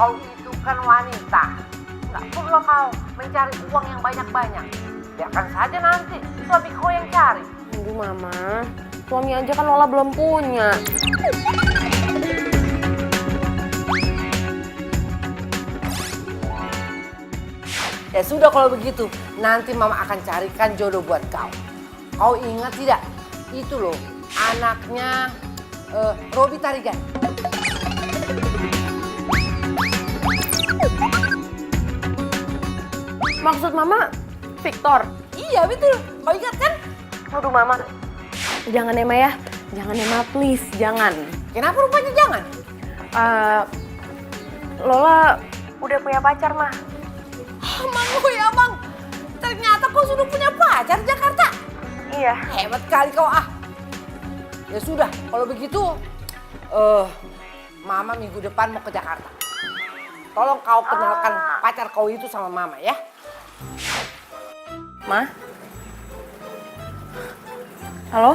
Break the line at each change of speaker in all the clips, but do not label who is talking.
Kau itu kan wanita. Nggak perlu kau mencari uang yang banyak-banyak. Biarkan saja nanti suami kau yang cari.
Aduh mama, suami aja kan Lola belum punya.
Ya sudah kalau begitu, nanti mama akan carikan jodoh buat kau. Kau ingat tidak? Itu loh, anaknya Robi Tarigan.
Maksud mama Victor?
Iya betul, kau ingat kan?
Aduh mama, jangan ya Ma ya. Jangan ya Ma, please, jangan.
Kenapa rupanya jangan?
Lola udah punya pacar Ma.
Mang, oh ya Mang, ternyata kau sudah punya pacar di Jakarta.
Iya.
Hebat kali kau ah. Ya sudah, kalau begitu, Mama minggu depan mau ke Jakarta. Tolong kau kenalkan pacar kau itu sama Mama ya.
Ma? Halo?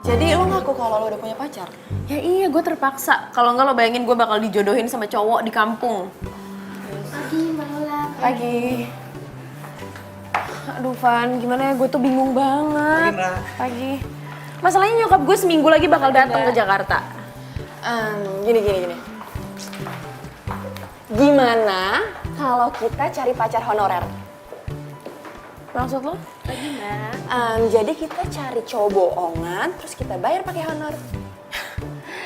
Jadi lo ngaku kalau lo udah punya pacar?
Ya iya, gue terpaksa. Kalau enggak lo bayangin gue bakal dijodohin sama cowok di kampung.
Pagi, Mbak Lola.
Pagi. Aduh Van, gimana ya? Gue tuh bingung banget. Pagi. Masalahnya nyokap gue seminggu lagi bakal datang ke Jakarta.
Gini. Gimana kalau kita cari pacar honorer?
Maksud lo?
Jadi kita cari cowok bohongan, terus kita bayar pakai honor.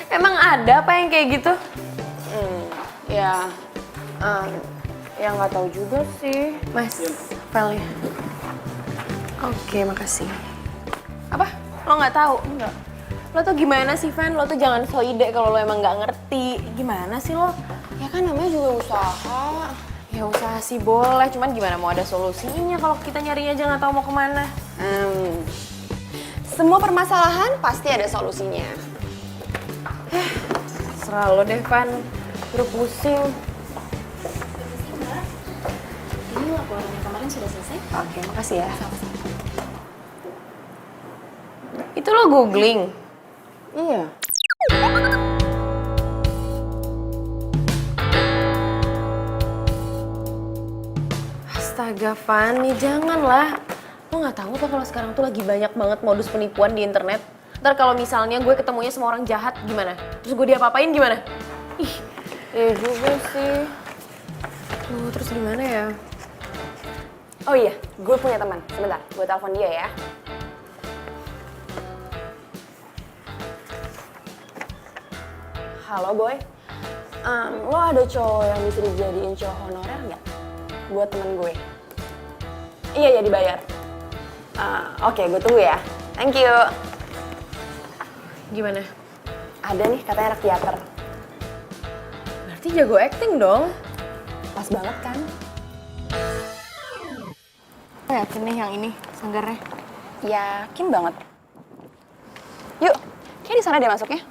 Emang ada apa yang kayak gitu?
Ya,
Ya nggak tahu juga sih. Mas, filenya. Oke, makasih. Apa? Lo nggak tahu? Enggak. Lo tuh gimana sih, Van? Lo tuh jangan so ide kalau lo emang nggak ngerti. Gimana sih lo?
ya kan namanya juga usaha.
Ya usaha sih boleh, cuman gimana mau ada solusinya kalau kita nyarinya aja nggak tahu mau kemana.
Semua permasalahan pasti ada solusinya.
Serah lo deh, Van. Udah pusing.
Ini laporannya kemarin sudah selesai.
Oke, makasih ya. Itu lo googling?
Iya.
Astaga, Fanny, janganlah. Lo nggak tahu apa kalau sekarang tuh lagi banyak banget modus penipuan di internet. Ntar kalau misalnya gue ketemunya sama orang jahat, gimana? Terus gue diapa-apain gimana? Ih, ya juga sih. Terus gimana ya?
Oh iya, gue punya teman. Sebentar, gue telepon dia ya. Halo boy, lo ada cowok yang bisa dijadiin cowok honorer nggak? Buat temen gue. Iya, dibayar. Oke, gue tunggu ya. Thank you.
Gimana?
Ada nih, katanya anak teater.
Berarti jago acting dong.
Pas banget kan?
Lo yakin nih yang ini, sanggarnya?
Yakin banget. Yuk, kayak di sana dia masuknya.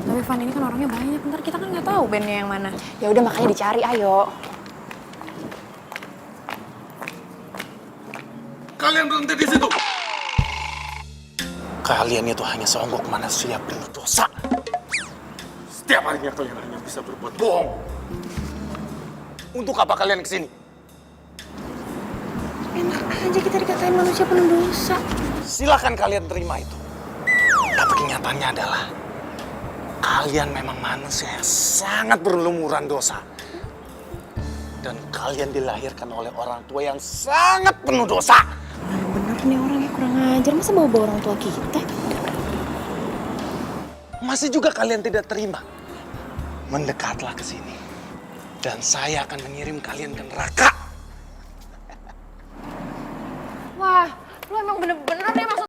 Tapi Van, ini kan orangnya banyak, ntar kita kan nggak tahu bandnya yang mana.
Ya udah makanya dicari, ayo.
Kalian berhenti di situ. Kalian itu hanya seonggok manusia penuh dosa. Setiap harinya kalian hanya bisa berbuat bohong. Untuk apa kalian kesini?
Enak aja kita dikatain manusia penuh dosa.
Silakan kalian terima itu. Tapi kenyataannya adalah kalian memang manusia yang sangat berlumuran dosa. Dan kalian dilahirkan oleh orang tua yang sangat penuh dosa.
Bener nih orangnya kurang ajar, masa bawa-bawa orang tua kita?
Masih juga kalian tidak terima. Mendekatlah ke sini. Dan saya akan mengirim kalian ke neraka.
Wah, lu emang bener-bener ya maksud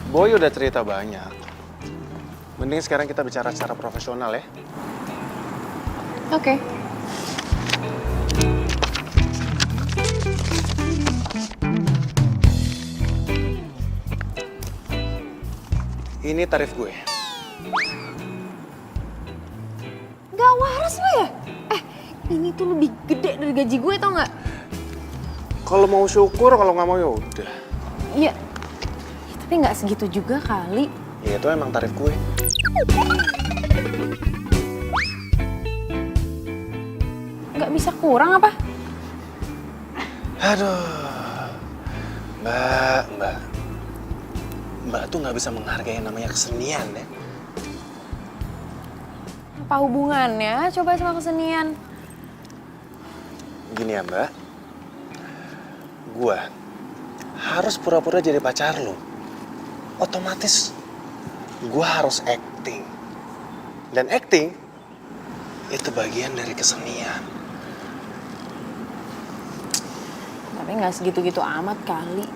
Boy udah cerita banyak. Mending sekarang kita bicara secara profesional ya.
Oke.
Ini tarif gue.
Gak waras lo ya? Ini tuh lebih gede dari gaji gue tau gak?
Kalau mau syukur, kalau nggak mau ya udah.
Iya. Tapi nggak segitu juga kali.
Ya itu emang tarif gue.
Nggak bisa kurang apa?
Aduh, Mbak tuh nggak bisa menghargai yang namanya kesenian ya.
Apa hubungannya coba sama kesenian?
Gini ya Mbak, gue harus pura-pura jadi pacar lo. Otomatis gue harus acting. Dan acting itu bagian dari kesenian.
Tapi nggak segitu-gitu amat kali.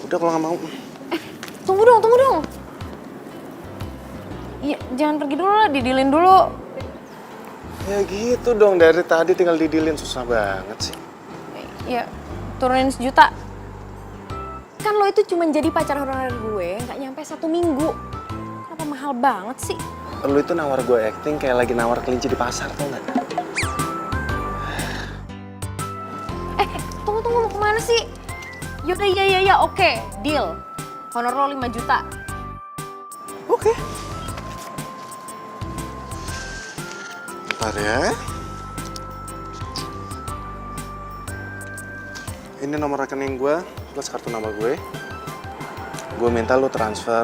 Udah kalau nggak mau.
Tunggu dong. Iya, jangan pergi dulu lah, didilin dulu.
Ya gitu dong, dari tadi tinggal didilin, susah banget sih.
Ya, turunin 1 juta. Kan lo itu cuma jadi pacar honorer gue, nggak nyampe 1 minggu. Kenapa mahal banget sih?
Lu itu nawar gue acting kayak lagi nawar kelinci di pasar, tau nggak?
Tunggu, mau kemana sih? Yaudah, iya, oke, deal. Honor lo 5 juta.
Oke. Bentar ya. Ini nomor rekening gue plus kartu nama gue. Gue minta lu transfer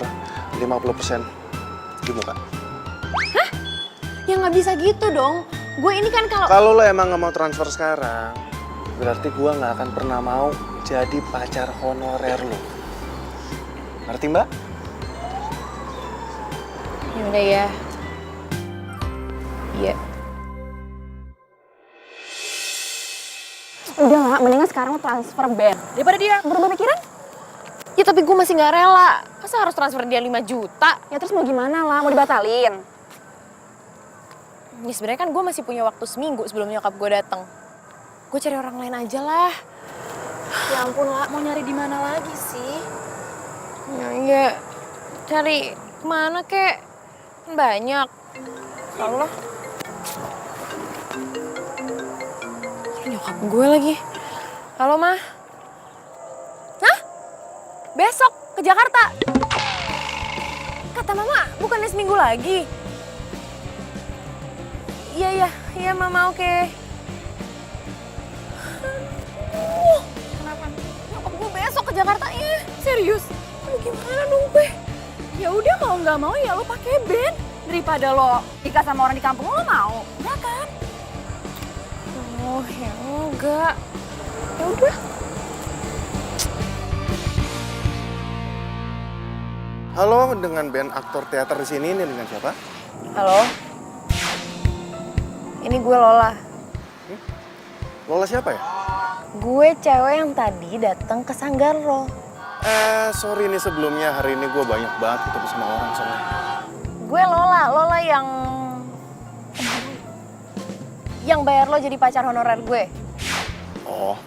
50% di muka.
Ya nggak bisa gitu dong. Gue ini kan kalau...
Kalau lo emang nggak mau transfer sekarang, berarti gue nggak akan pernah mau jadi pacar honorer lo. Ngerti Mbak?
Yaudah ya. Iya.
Udah lah, mendingan sekarang lo transfer Ben. Daripada dia berubah pikiran.
Ya tapi gue masih nggak rela. Masa harus transfer dia 5 juta?
Ya terus mau gimana lah, mau dibatalin?
Ya sebenarnya kan gue masih punya waktu seminggu sebelum nyokap gue datang. Gue cari orang lain aja lah.
Ya ampun lah, mau nyari di mana lagi sih?
Ya, cari kemana kek? Kan banyak. Allah. Nyokap gue lagi. Halo, Ma. Hah? Besok ke Jakarta? Kata Mama, bukannya seminggu lagi? Iya, Mama, oke. Kenapa? Nyokap gue besok ke Jakarta, ya? Serius? Aduh, gimana dong gue?
Ya udah mau nggak mau ya lo pakai Ben. Daripada lo nikah sama orang di kampung lo mau, ya kan?
Oh, ya enggak. Ya udah.
Halo, dengan band aktor teater di sini, ini dengan siapa?
Halo? Ini gue Lola.
Lola siapa ya?
Gue cewek yang tadi datang ke sanggar lo.
Sorry nih sebelumnya, hari ini gue banyak banget ketemu sama orang soalnya.
Gue Lola yang bayar lo jadi pacar honorer gue.
Oh,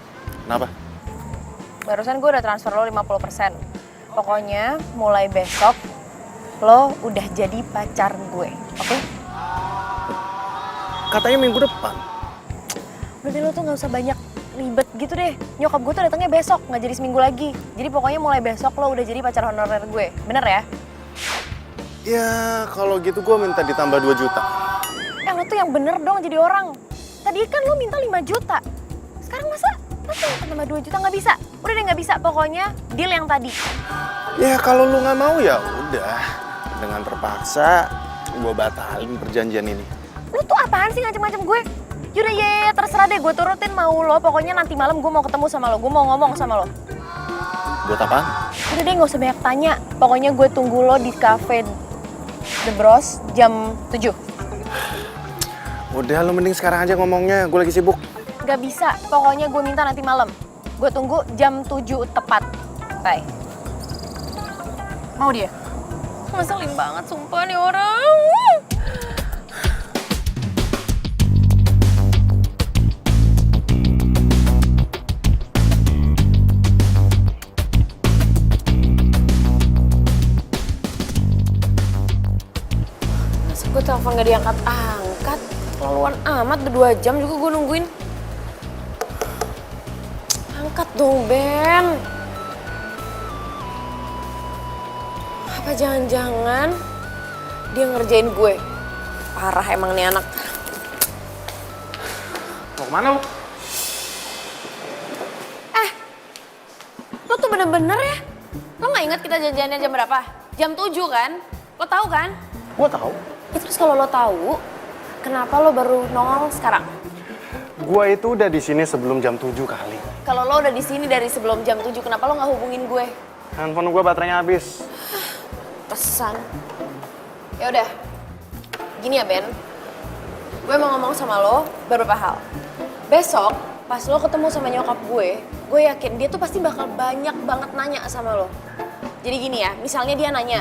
kenapa?
Barusan gue udah transfer lo 50%. Pokoknya mulai besok lo udah jadi pacar gue, oke?
Katanya minggu depan.
Berarti lo tuh gak usah banyak ribet gitu deh. Nyokap gue tuh datangnya besok, gak jadi seminggu lagi. Jadi pokoknya mulai besok lo udah jadi pacar honorer gue, bener ya?
Ya, kalau gitu gue minta ditambah 2 juta.
Lo tuh yang bener dong jadi orang. Tadi kan lo minta 5 juta. Sekarang masa tambah 2 juta nggak bisa? Udah deh nggak bisa, pokoknya deal yang tadi.
Ya kalau lu nggak mau ya udah. Dengan terpaksa gue batalin perjanjian ini.
Lo tuh apaan sih ngacem-ngacem gue? Yaudah ya, terserah deh, gue turutin mau lo. Pokoknya nanti malam gue mau ketemu sama lo, gue mau ngomong sama lo.
Buat apaan?
Udah deh, nggak usah banyak tanya. Pokoknya gue tunggu lo di cafe The Bros jam 7.
Udah lu mending sekarang aja ngomongnya, gue lagi sibuk.
Gak bisa, pokoknya gue minta nanti malam. Gue tunggu jam 7 tepat. Bye. Mau dia? Ngeselin banget sumpah nih orang. Masa gue telepon gak diangkat-angkat? Keterlaluan amat, udah 2 jam juga gue nungguin. Angkat dong, Ben. Apa jangan-jangan dia ngerjain gue? Parah emang nih anak.
Mau kemana lu?
Lo tuh bener-bener ya? Lo gak ingat kita janjiannya jam berapa? Jam 7 kan? Lo tahu kan?
Gua tahu.
Ya terus kalau lo tahu, kenapa lo baru nongol sekarang?
Gua itu udah di sini sebelum jam 7 kali.
Kalau lo udah di sini dari sebelum jam 7, kenapa lo nggak hubungin gue?
Handphone gua baterainya habis.
Pesan. Ya udah. Gini ya, Ben. Gue mau ngomong sama lo beberapa hal. Besok pas lo ketemu sama nyokap gue yakin dia tuh pasti bakal banyak banget nanya sama lo. Jadi gini ya, misalnya dia nanya,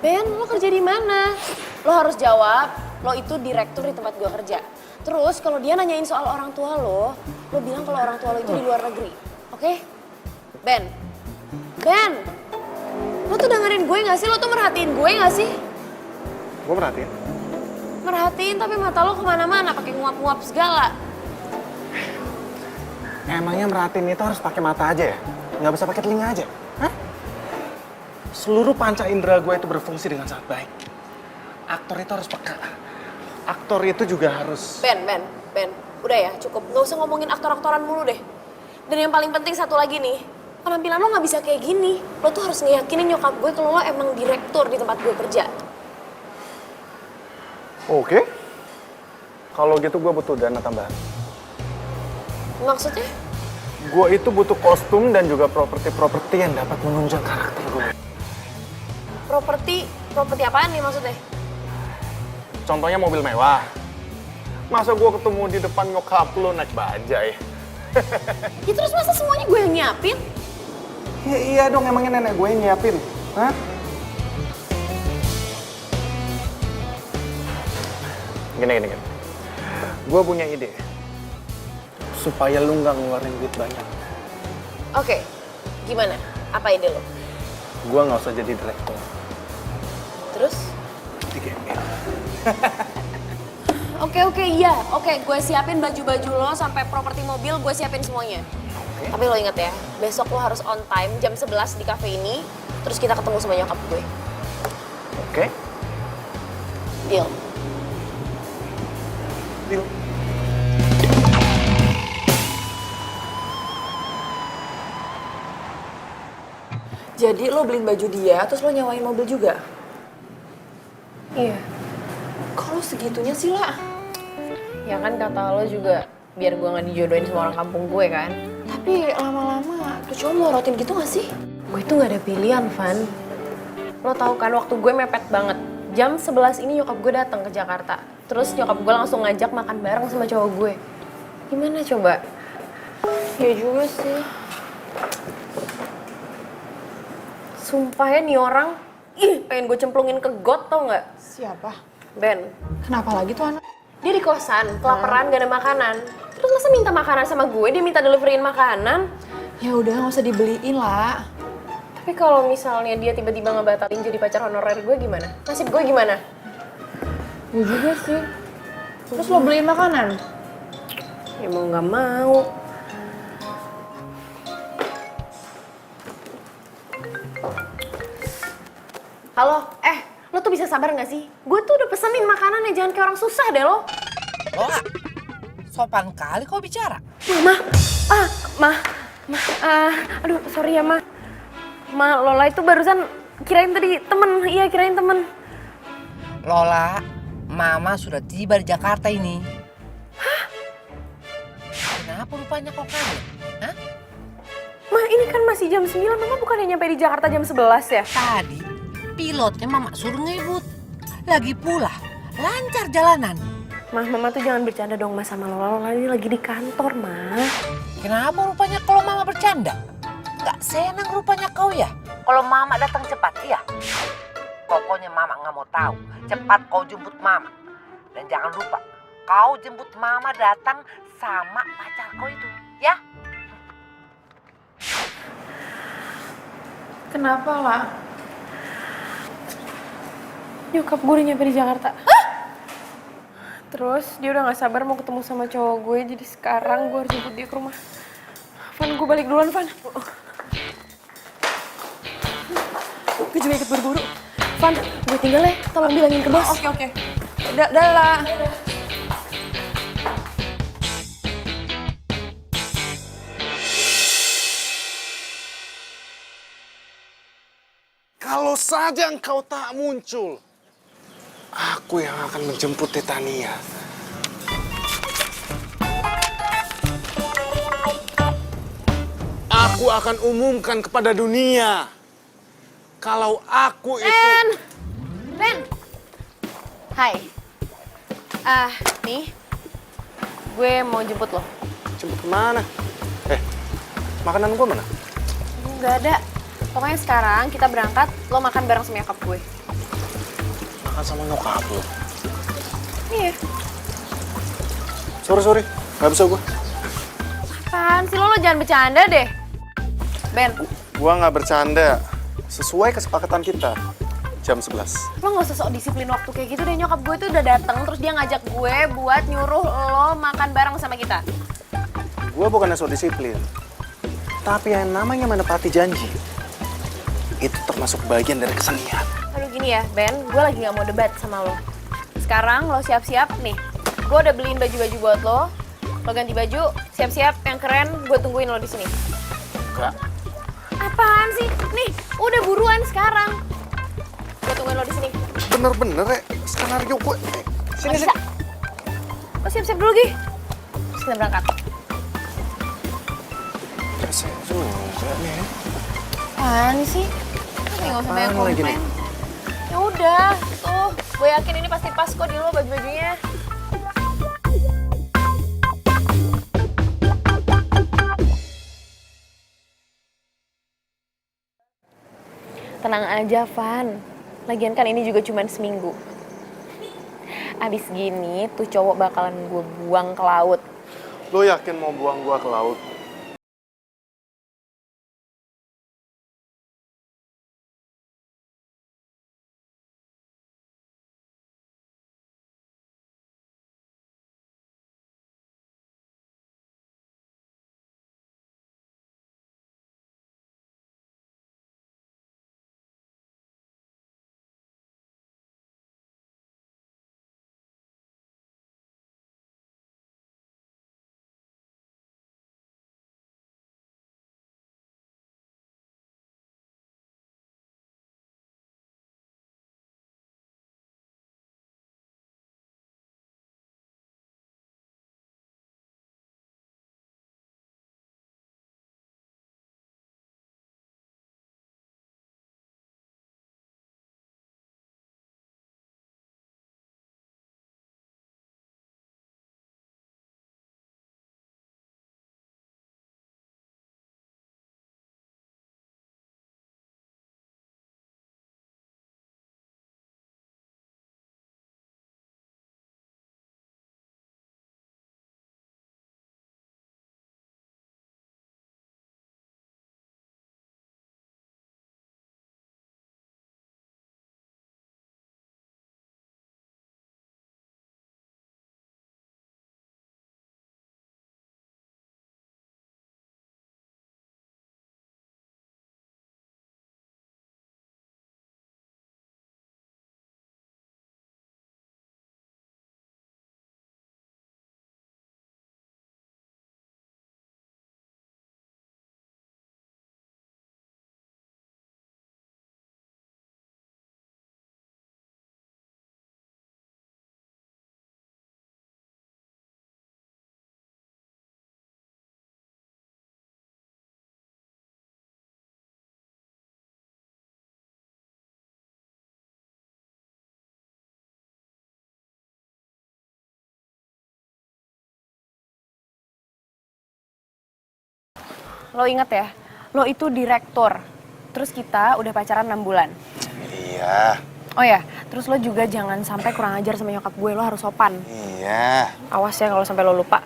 "Ben, lo kerja di mana?" Lo harus jawab, lo itu direktur di tempat gue kerja. Terus kalau dia nanyain soal orang tua lo bilang kalau orang tua lo itu di luar negeri. Oke? Ben. Ben. Lo tuh dengerin gue gak sih? Lo tuh merhatiin gue gak sih?
Gua perhatiin.
Merhatiin tapi mata lo kemana-mana pakai nguap-nguap segala.
Emangnya merhatiin itu harus pakai mata aja ya? Nggak bisa pakai telinga aja? Hah? Seluruh panca indera gue itu berfungsi dengan sangat baik. Aktor itu harus peka. Aktor itu juga harus...
Ben. Udah ya, cukup. Gak usah ngomongin aktor-aktoran mulu deh. Dan yang paling penting satu lagi nih, penampilan lo gak bisa kayak gini. Lo tuh harus ngeyakinin nyokap gue kalau lo emang direktur di tempat gue kerja.
Oke. Kalau gitu gue butuh dana tambahan.
Maksudnya?
Gue itu butuh kostum dan juga properti yang dapat menunjang karakter gue.
Properti apaan nih maksudnya?
Contohnya mobil mewah. Masa gue ketemu di depan nyokap lo naik bajai?
Ya terus masa semuanya gue yang nyiapin?
Ya iya dong, emangnya nenek gue yang nyiapin. Hah? Gini. Gue punya ide. Supaya lu nggak ngeluarin duit banyak.
Oke, gimana? Apa ide lo?
Gue nggak usah jadi direktur.
Terus?
Di gembel.
Oke, iya. Oke, gue siapin baju-baju lo sampai properti mobil, gue siapin semuanya.
Oke.
Tapi lo inget ya, besok lo harus on time jam 11 di cafe ini, terus kita ketemu sama nyokap gue.
Oke.
Deal?
Deal.
Jadi lo beliin baju dia, terus lo nyewain mobil juga?
Iya.
Kalau segitunya sih lah.
Ya kan kata lo juga biar gue gak dijodohin sama orang kampung gue kan.
Tapi lama-lama tuh cowok melorotin gitu gak sih?
Gue tuh gak ada pilihan, Van. Lo tau kan waktu gue mepet banget. Jam 11 ini nyokap gue datang ke Jakarta. Terus nyokap gue langsung ngajak makan bareng sama cowok gue. Gimana coba?
Ya juga sih.
Sumpah ya nih orang, pengen gue cemplungin ke got tau gak?
Siapa?
Ben.
Kenapa lagi tuh anak?
Dia di kosan, kelaparan, gak ada makanan. Terus masa minta makanan sama gue, dia minta deliveriin makanan.
Ya udah nggak usah dibeliin lah.
Tapi kalau misalnya dia tiba-tiba ngebatalin jadi pacar honorer gue gimana? Nasib gue gimana?
Ya juga sih. Terus lo beliin makanan?
Ya mau gak mau. Halo, lo tuh bisa sabar gak sih? Gue tuh udah pesenin makanannya, jangan kayak orang susah deh lo.
Lola, sopan kali kau bicara.
Aduh sorry ya Lola itu barusan kirain tadi temen, iya kirain temen.
Lola, Mama sudah tiba di Jakarta ini. Hah? Kenapa rupanya kau kaget? Hah?
Ma, ini kan masih jam 9, Mama bukannya nyampe di Jakarta jam 11 ya?
Tadi pilotnya Mama suruh ngebut. Lagi pula lancar jalanan.
Mama tuh jangan bercanda dong sama Lola ini lagi di kantor, Ma.
Kenapa rupanya kalau mama bercanda? Gak senang rupanya kau ya? Kalau mama datang cepat, iya. Pokoknya mama gak mau tahu. Cepat kau jemput mama. Dan jangan lupa, kau jemput mama datang sama pacar kau itu, ya?
Kenapa lah? Nyokap gue udah nyampe di Jakarta. Terus dia udah gak sabar mau ketemu sama cowok gue, jadi sekarang gue harus jemput dia ke rumah. Van, gue balik duluan, Van. Gue juga ikut buru-buru. Van, gue tinggal ya, tolong bilangin ke bos. Oke. Dah lah.
Kalau saja engkau tak muncul, aku yang akan menjemput Titania. Aku akan umumkan kepada dunia kalau aku itu...
Ren! Hai. Nih. Gue mau jemput lo.
Jemput kemana? Makanan gua mana?
Nggak ada. Pokoknya sekarang kita berangkat, lo makan bareng sama nyokap gue.
Makan sama nyokap lo.
Iya.
Sorry, nggak bisa gua.
Apaan sih lo jangan bercanda deh. Ben,
Gua nggak bercanda. Sesuai kesepakatan kita. Jam 11.
lo nggak usah sok disiplin waktu kayak gitu deh. Nyokap gue tuh udah dateng, terus dia ngajak gue buat nyuruh lo makan bareng sama kita.
Gua bukannya so disiplin. Tapi yang namanya menepati janji, itu termasuk bagian dari kesenian.
Aduh gini ya, Ben, gue lagi nggak mau debat sama lo. Sekarang lo siap-siap nih. Gue udah beliin baju-baju buat lo. Lo ganti baju, siap-siap yang keren. Gue tungguin lo di sini.
Enggak.
Apaan sih? Nih, udah buruan sekarang. Gue tungguin lo di sini.
Bener-bener ya, skenario gue. Sini,
Bisa. Lo siap-siap dulu, Gi. Terus kita berangkat.
Saya juga nih.
Apaan sih? Nggak usah banyak
Apaan lagi
komplain.
nih?
Ya udah, tuh. Gue yakin ini pasti pas kok di lo baju-bajunya. Tenang aja, Van. Lagian kan ini juga cuma seminggu. Abis gini, tuh cowok bakalan gue buang ke laut.
Lo yakin mau buang gua ke laut?
lo inget ya, lo itu direktur. Terus kita udah pacaran 6 bulan.
Iya.
Oh ya, terus lo juga jangan sampai kurang ajar sama nyokap gue, lo harus sopan.
Iya.
Awas ya kalau sampai lo lupa.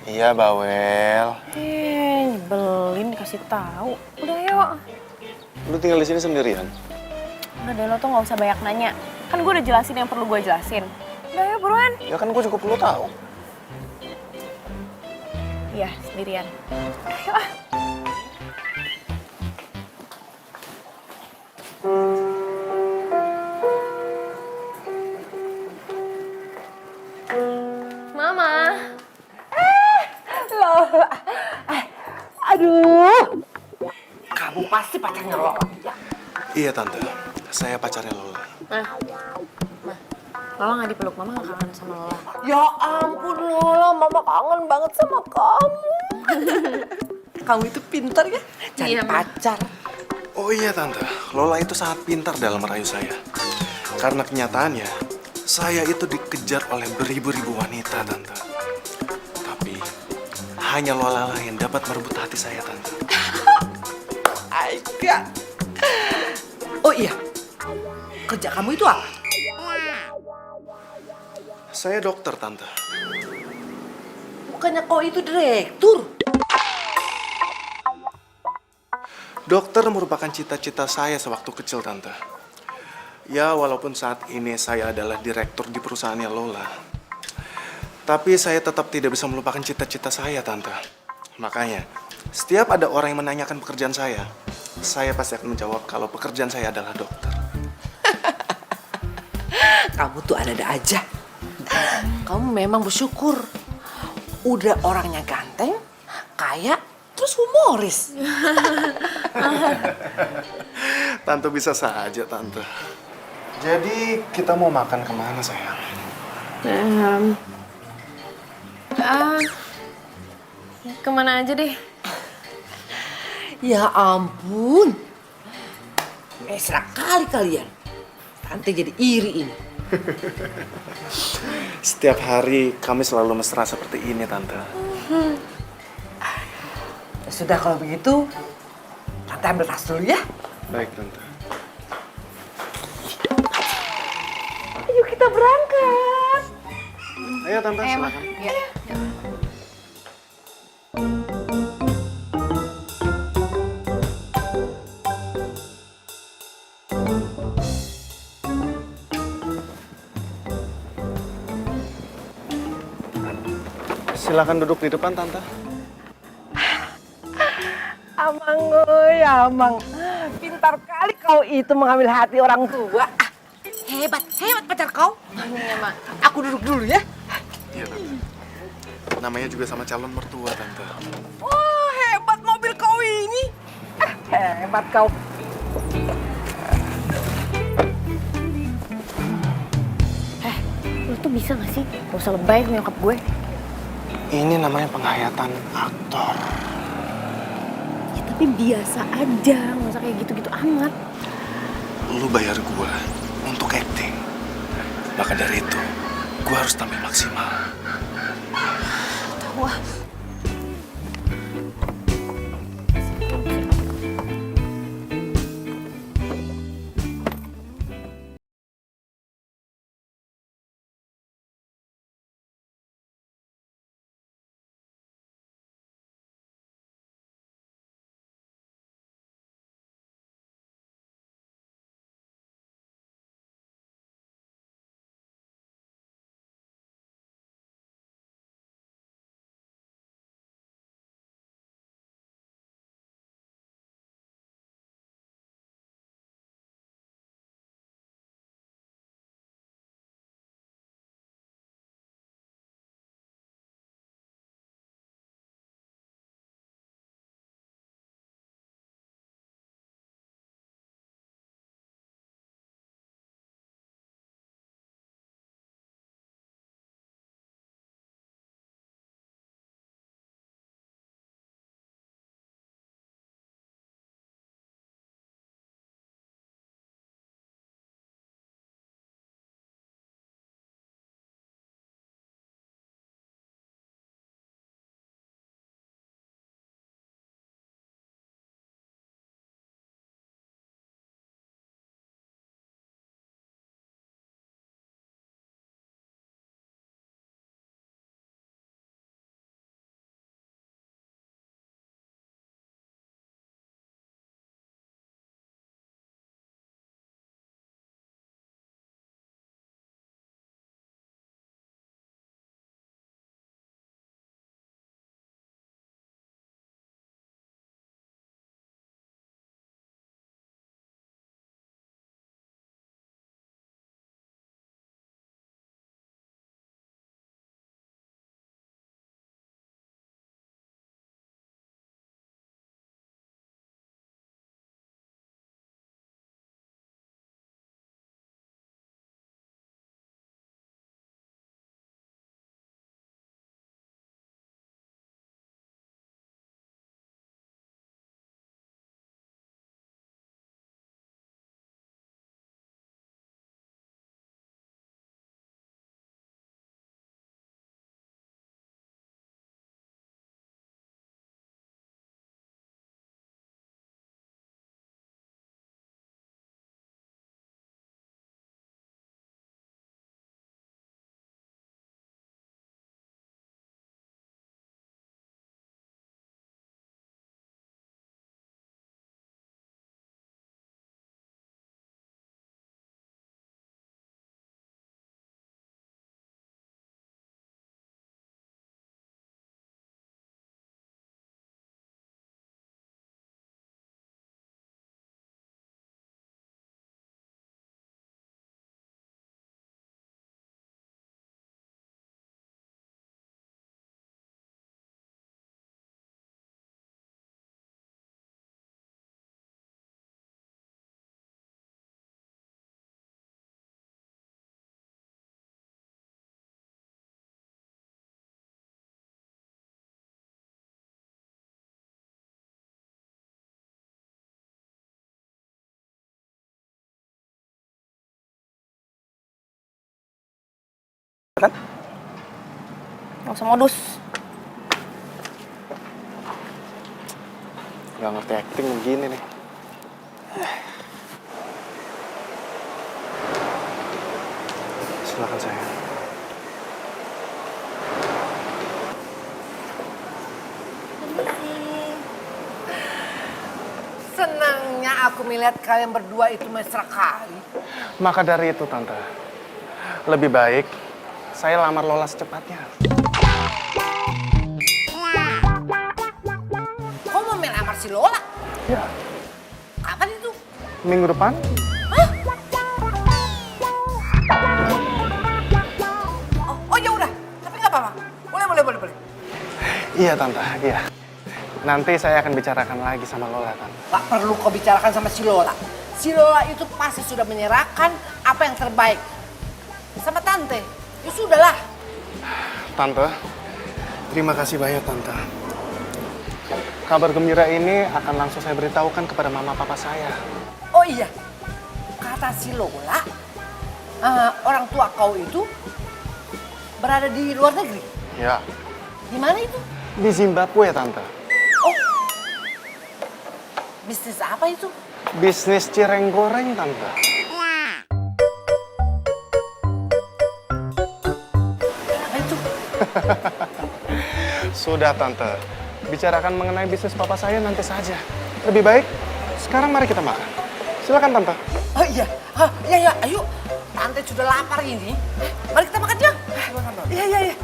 Iya, Bawel.
Nyebelin kasih tahu. Udah yuk.
Lu tinggal di sini sendirian?
Udah deh, lo tuh nggak usah banyak nanya. Kan gue udah jelasin yang perlu gue jelasin. Udah yuk buruan.
Ya kan gue juga perlu tahu.
Iya, sendirian. Ayo ah. Mama.
Lola. Aduh. Kamu pasti pacarnya Lola.
Iya, Tante. Saya pacarnya Lola.
Lola nggak dipeluk, Mama nggak kangen sama Lola.
Ya ampun Lola, Mama kangen banget sama kamu. Kamu itu pintar ya, cari
Iya, Ma.
pacar.
Oh iya, Tante. Lola itu sangat pintar dalam merayu saya. Karena kenyataannya, saya itu dikejar oleh beribu-ribu wanita, Tante. Tapi, hanya Lola lah yang dapat merebut hati saya, Tante.
Aika. Oh iya, kerja kamu itu apa?
Saya dokter, Tante.
Bukannya kau itu direktur?
Dokter merupakan cita-cita saya sewaktu kecil, Tante. Ya, walaupun saat ini saya adalah direktur di perusahaannya Lola. Tapi saya tetap tidak bisa melupakan cita-cita saya, Tante. Makanya, setiap ada orang yang menanyakan pekerjaan saya pasti akan menjawab kalau pekerjaan saya adalah dokter.
Kamu tuh ada-ada aja. Kamu memang bersyukur. Udah orangnya ganteng, kaya, terus humoris.
Tante bisa saja, Tante. Jadi, kita mau makan kemana, sayang?
Kemana aja deh?
Ya ampun. Mesra kali kalian. Tante jadi iri ini.
Setiap hari kami selalu mesra seperti ini, Tante.
Ya sudah kalau begitu, Tante ambil tas dulu ya.
Baik, Tante.
Ayo kita berangkat.
Ayo, Tante, silakan.
Iya.
Silakan duduk di depan, Tante.
Amang, oi, Amang. Pintar kali kau itu mengambil hati orang tua. Hebat, hebat pacar kau.
Iya, Mak.
Aku duduk dulu ya.
Iya, Tante. Namanya juga sama calon mertua, Tante.
Wah, hebat mobil kau ini. Hebat kau.
Lo tuh bisa gak sih? Gak usah lebay sama nyokap gue.
Ini namanya penghayatan aktor.
Ya tapi biasa aja, gak usah kayak gitu-gitu amat.
Lu bayar gua untuk acting. Maka dari itu, gua harus tampil maksimal.
Tahu ah.
Kan?
Gak usah modus.
Gak ngerti acting begini nih. Silakan sayang.
Senangnya aku melihat kalian berdua itu mesra kali.
Maka dari itu, Tante, lebih baik saya lamar Lola secepatnya.
Kau mau melamar si Lola?
Ya,
Kapan itu?
minggu depan.
Oh ya udah, tapi nggak apa-apa. Boleh.
Iya, Tante, iya. Nanti saya akan bicarakan lagi sama Lola, Tante.
Gak perlu kau bicarakan sama si Lola. Si Lola itu pasti sudah menyerahkan apa yang terbaik sama Tante. Ya sudahlah.
Tante, terima kasih banyak, Tante. Kabar gembira ini akan langsung saya beritahukan kepada mama papa saya.
Oh iya, kata si Lola, orang tua kau itu berada di luar negeri.
Ya,
Di mana itu?
di Zimbabwe, Tante.
Oh, bisnis apa itu?
Bisnis cireng goreng, Tante.
Apa itu?
Sudah, Tante. Bicarakan mengenai bisnis papa saya nanti saja. Lebih baik, sekarang mari kita makan. Silakan, Tante.
Oh iya, ya, ayo. Tante sudah lapar ini. Mari kita makan ya. Iya.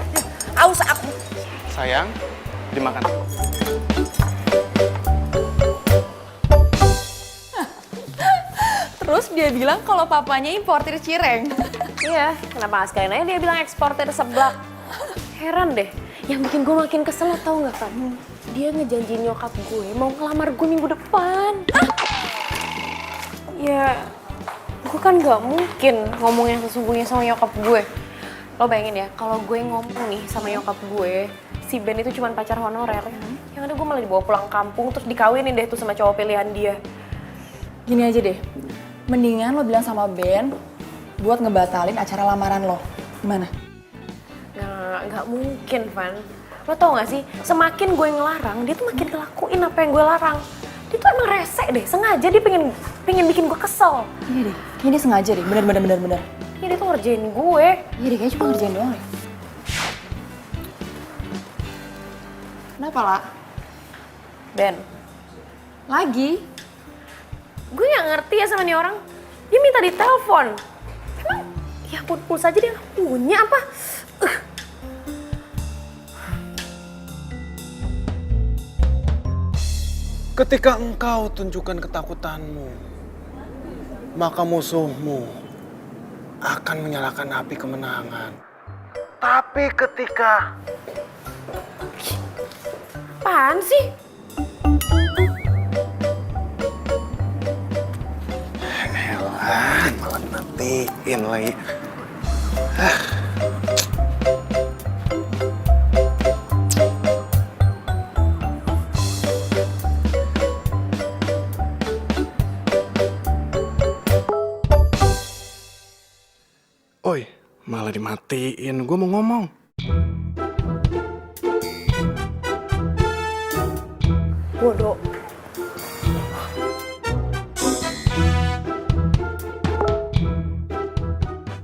Aus aku.
Sayang, dimakan.
Terus dia bilang kalau papanya importir cireng.
Iya, kenapa nggak sekalian aja dia bilang eksportir seblak. Heran deh, yang bikin gue makin kesel tau nggak kan? Dia ngejanjiin nyokap gue mau ngelamar gue minggu depan. Ya, gue kan nggak mungkin ngomong yang sesungguhnya sama nyokap gue. Lo bayangin ya, kalau gue ngomong nih sama nyokap gue, si Ben itu cuma pacar honorer. Yang ada gue malah dibawa pulang kampung terus dikawinin deh tuh sama cowok pilihan dia.
Gini aja deh, mendingan lo bilang sama Ben buat ngebatalin acara lamaran lo. Gimana?
Nggak mungkin, Van. Lo tau gak sih, semakin gue ngelarang, dia tuh makin ngelakuin apa yang gue larang. Dia tuh emang rese deh, sengaja dia pengen bikin gue kesel.
Iya deh, kayaknya dia sengaja deh, bener.
Ya dia tuh ngerjain gue.
Iya deh, kayaknya cuma ngerjain doang deh. Kenapa, La?
Ben,
Lagi?
gue gak ngerti ya sama nih orang. Dia minta ditelepon. Emang, ya ampun, pulsa aja dia gak punya apa?
Ketika engkau tunjukkan ketakutanmu, maka musuhmu akan menyalakan api kemenangan. Tapi ketika...
Apaan sih?
Elah, malah matiin lagi. Oi, malah dimatiin. Gue mau ngomong.
Bodoh.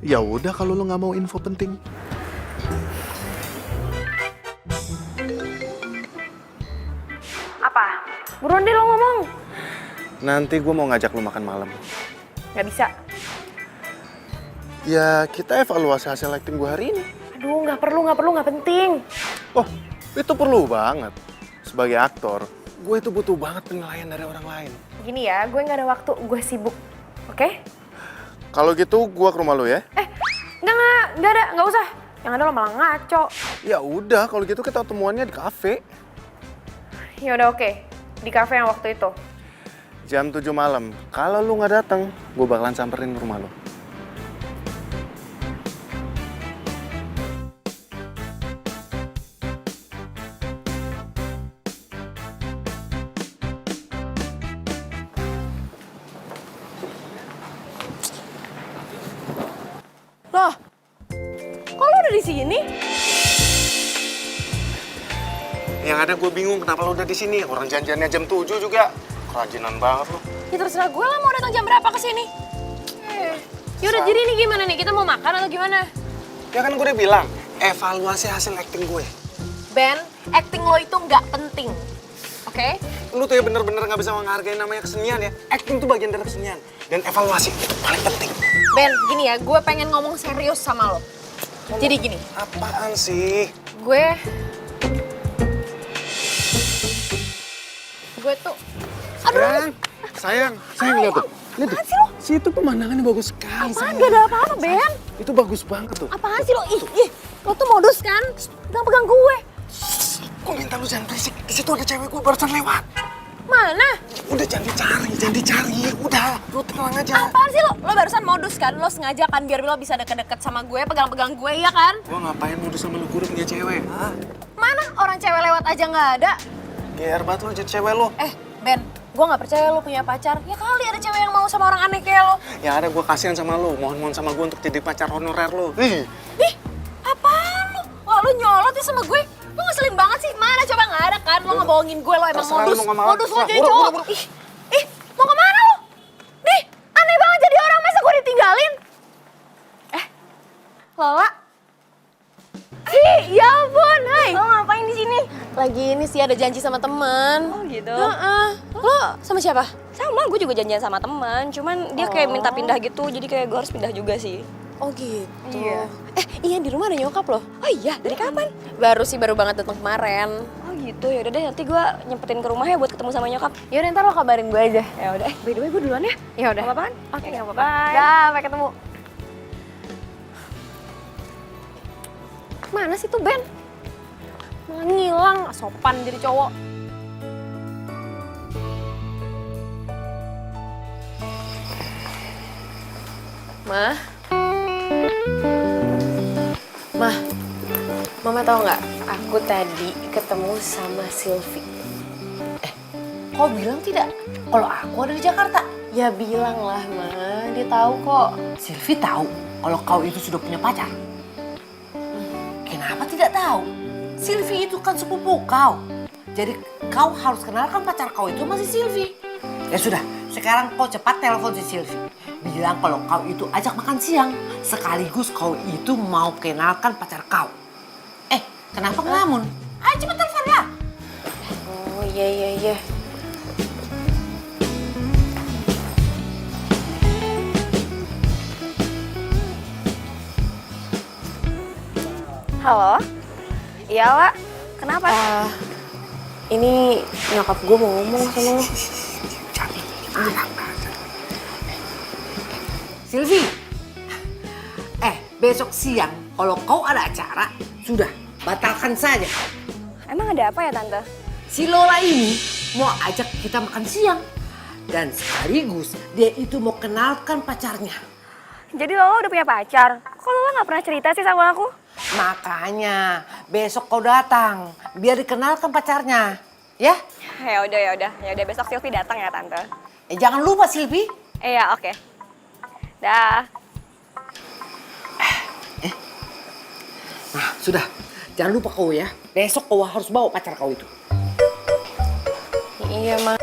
Ya udah kalau lo nggak mau info penting.
Apa? Buruan deh lo ngomong.
Nanti gue mau ngajak lo makan malam.
Gak bisa.
Ya kita evaluasi hasil acting gue hari ini.
Aduh, gak perlu, gak penting.
Oh, itu perlu banget. Sebagai aktor, gue itu butuh banget penilaian dari orang lain.
Gini ya, gue gak ada waktu, gue sibuk. Oke?
Kalau gitu, gue ke rumah lo ya.
Enggak ada, gak usah. Yang ada lo malah ngaco.
Ya udah, kalau gitu kita ketemuannya di kafe.
Ya udah oke, di kafe yang waktu itu.
Jam 7 malam. Kalau lu nggak datang, gue bakalan samperin ke rumah lo.
Loh, kok lo udah
udah di sini?
Yang ada gue bingung kenapa lo udah di sini. Orang janjiannya jam 7 juga. Kerajinan banget lo.
Ya terserah gue lah mau datang jam berapa ke sini. Yaudah, jadi ini gimana nih? Kita mau makan atau gimana?
Ya kan gue udah bilang, evaluasi hasil acting gue.
Ben, acting lo itu nggak penting. Oke?
Lu tuh ya bener-bener gak bisa menghargai namanya kesenian ya. Acting tuh bagian dari kesenian. Dan evaluasi paling penting.
Ben, gini ya, gue pengen ngomong serius sama lo. Jadi gini,
Apaan sih?
gue tuh,
Sayang lihat tuh. Lihat tuh. Situ pemandangannya bagus sekali.
apaan gak ada apa-apa, Ben?
Itu bagus banget tuh.
Apaan sih lo? Ih, lo tuh modus kan? Pegang-pegang gue.
Gue minta lu jangan berisik. Di situ ada cewek gue barusan lewat.
Mana?
Udah jangan dicari. Udah, lu tenang aja.
Apaan sih lo? Lo barusan modus kan? Lo sengaja kan biar lo bisa deket-deket sama gue, pegang-pegang gue, ya kan?
Gue ngapain modus sama lu, gue udah punya cewek. Hah?
Mana orang cewek lewat aja nggak ada?
GR banget lu jadi cewek lu.
Ben, gue nggak percaya lo punya pacar. Ya kali ada cewek yang mau sama orang aneh kayak lo.
Yang ada gue kasihan sama lu. Mohon sama gue untuk jadi pacar honorer lu.
Ih, apaan lo? Wah, lo nyolot ya sama gue? Lo ngeselin banget sih. Mana coba nggak ada kan? Lo ngebohongin gue, lo emang
Terserah
modus.
lu mau kemana.
Modus lo
Terserah.
jadi
Buru,
cowok.
buru.
Mau kemana lo? Nih, aneh banget jadi orang. Masa gue ditinggalin? Lola? Ya ampun, hai. Lo ngapain di sini? Lagi ini sih ada janji sama teman.
Oh gitu?
Lo sama siapa?
Sama, gue juga janjian sama teman. Cuman dia kayak minta pindah gitu, jadi kayak gue harus pindah juga sih.
Oh gitu.
Iya.
Iya di rumah ada nyokap loh.
Oh iya, dari kapan?
Baru banget datang kemarin.
Oh gitu, yaudah deh nanti gue nyempetin ke rumah ya buat ketemu sama nyokap.
Yaudah ntar lo kabarin gue aja.
Ya udah, by the way gue duluan ya.
Ya udah.
Gak apa-apaan?
Oke,
nggak
apa-apa.
Bye.
Dah, sampai ketemu. Mana sih tuh Ben? Malah ngilang, sopan jadi cowok. Mah, Mama tahu nggak? Aku tadi ketemu sama Sylvie.
Kau bilang tidak? Kalau aku ada di Jakarta.
Ya bilang lah, Ma. Dia tahu kok.
Sylvie tahu kalau kau itu sudah punya pacar. Kenapa tidak tahu? Sylvie itu kan sepupu kau. Jadi kau harus kenalkan pacar kau itu masih Sylvie. Ya sudah, sekarang kau cepat telepon si Sylvie. Bilang kalau kau itu ajak makan siang. Sekaligus kau itu mau kenalkan pacar kau. Kenapa ngelamun? Ayo cepat telepon ya.
Oh iya.
Halo? Iya, Wak. Kenapa?
Ini nyokap gue mau ngomong sama lo.
Sylvie. Besok siang kalau kau ada acara, sudah batalkan saja.
Emang ada apa ya, Tante?
Si Lola ini mau ajak kita makan siang. Dan sekaligus dia itu mau kenalkan pacarnya.
Jadi Lola udah punya pacar? Kok Lola gak pernah cerita sih sama aku?
Makanya besok kau datang biar dikenalkan pacarnya. Ya?
Ya udah besok Sylvie datang ya, Tante.
Jangan lupa Sylvie.
Iya, oke. Dah.
Nah, sudah. Jangan lupa kau ya. Besok kau harus bawa pacar kau itu.
Iya, Ma.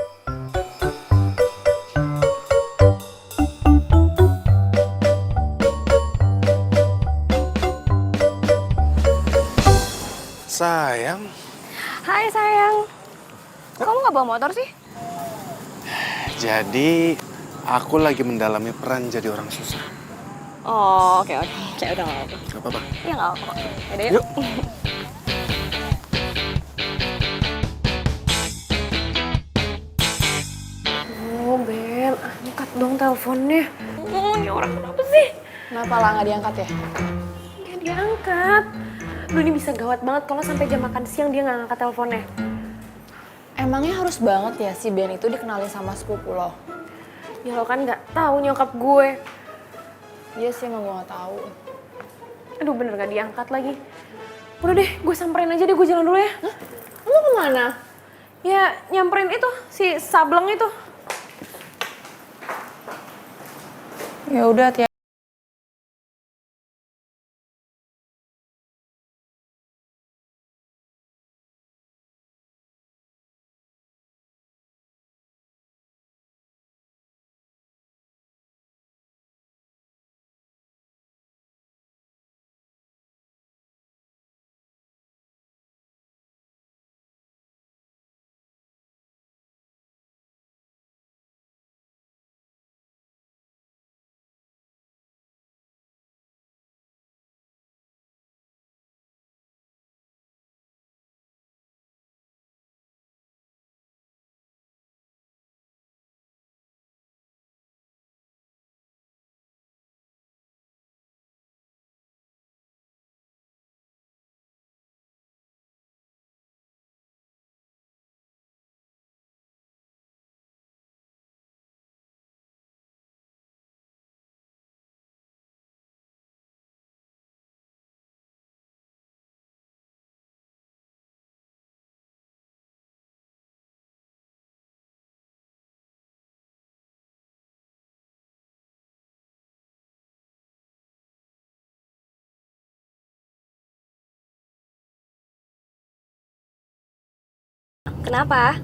Sayang,
Hai, sayang. Kamu gak bawa motor sih?
jadi aku lagi mendalami peran jadi orang susah.
Oh, oke. Udah gak apa-apa.
Gak apa-apa.
Iya gak apa-apa. Yaudah yuk.
Yuk.
Oh, Ben, angkat dong teleponnya. Ini orang kenapa sih?
Kenapa lah nggak diangkat ya?
Nggak diangkat. Duh, ini bisa gawat banget kalau sampai jam makan siang dia nggak ngangkat teleponnya.
Emangnya harus banget ya si Ben itu dikenalin sama sepupu lo?
Ya lo kan nggak tahu nyokap gue.
Iya sih, emang gue nggak tahu.
Aduh, bener nggak diangkat lagi. Udah deh, gue samperin aja deh, gue jalan dulu ya. Hah? Lo kemana? Ya nyamperin itu, si Sableng itu.
Ya udah,
Kenapa?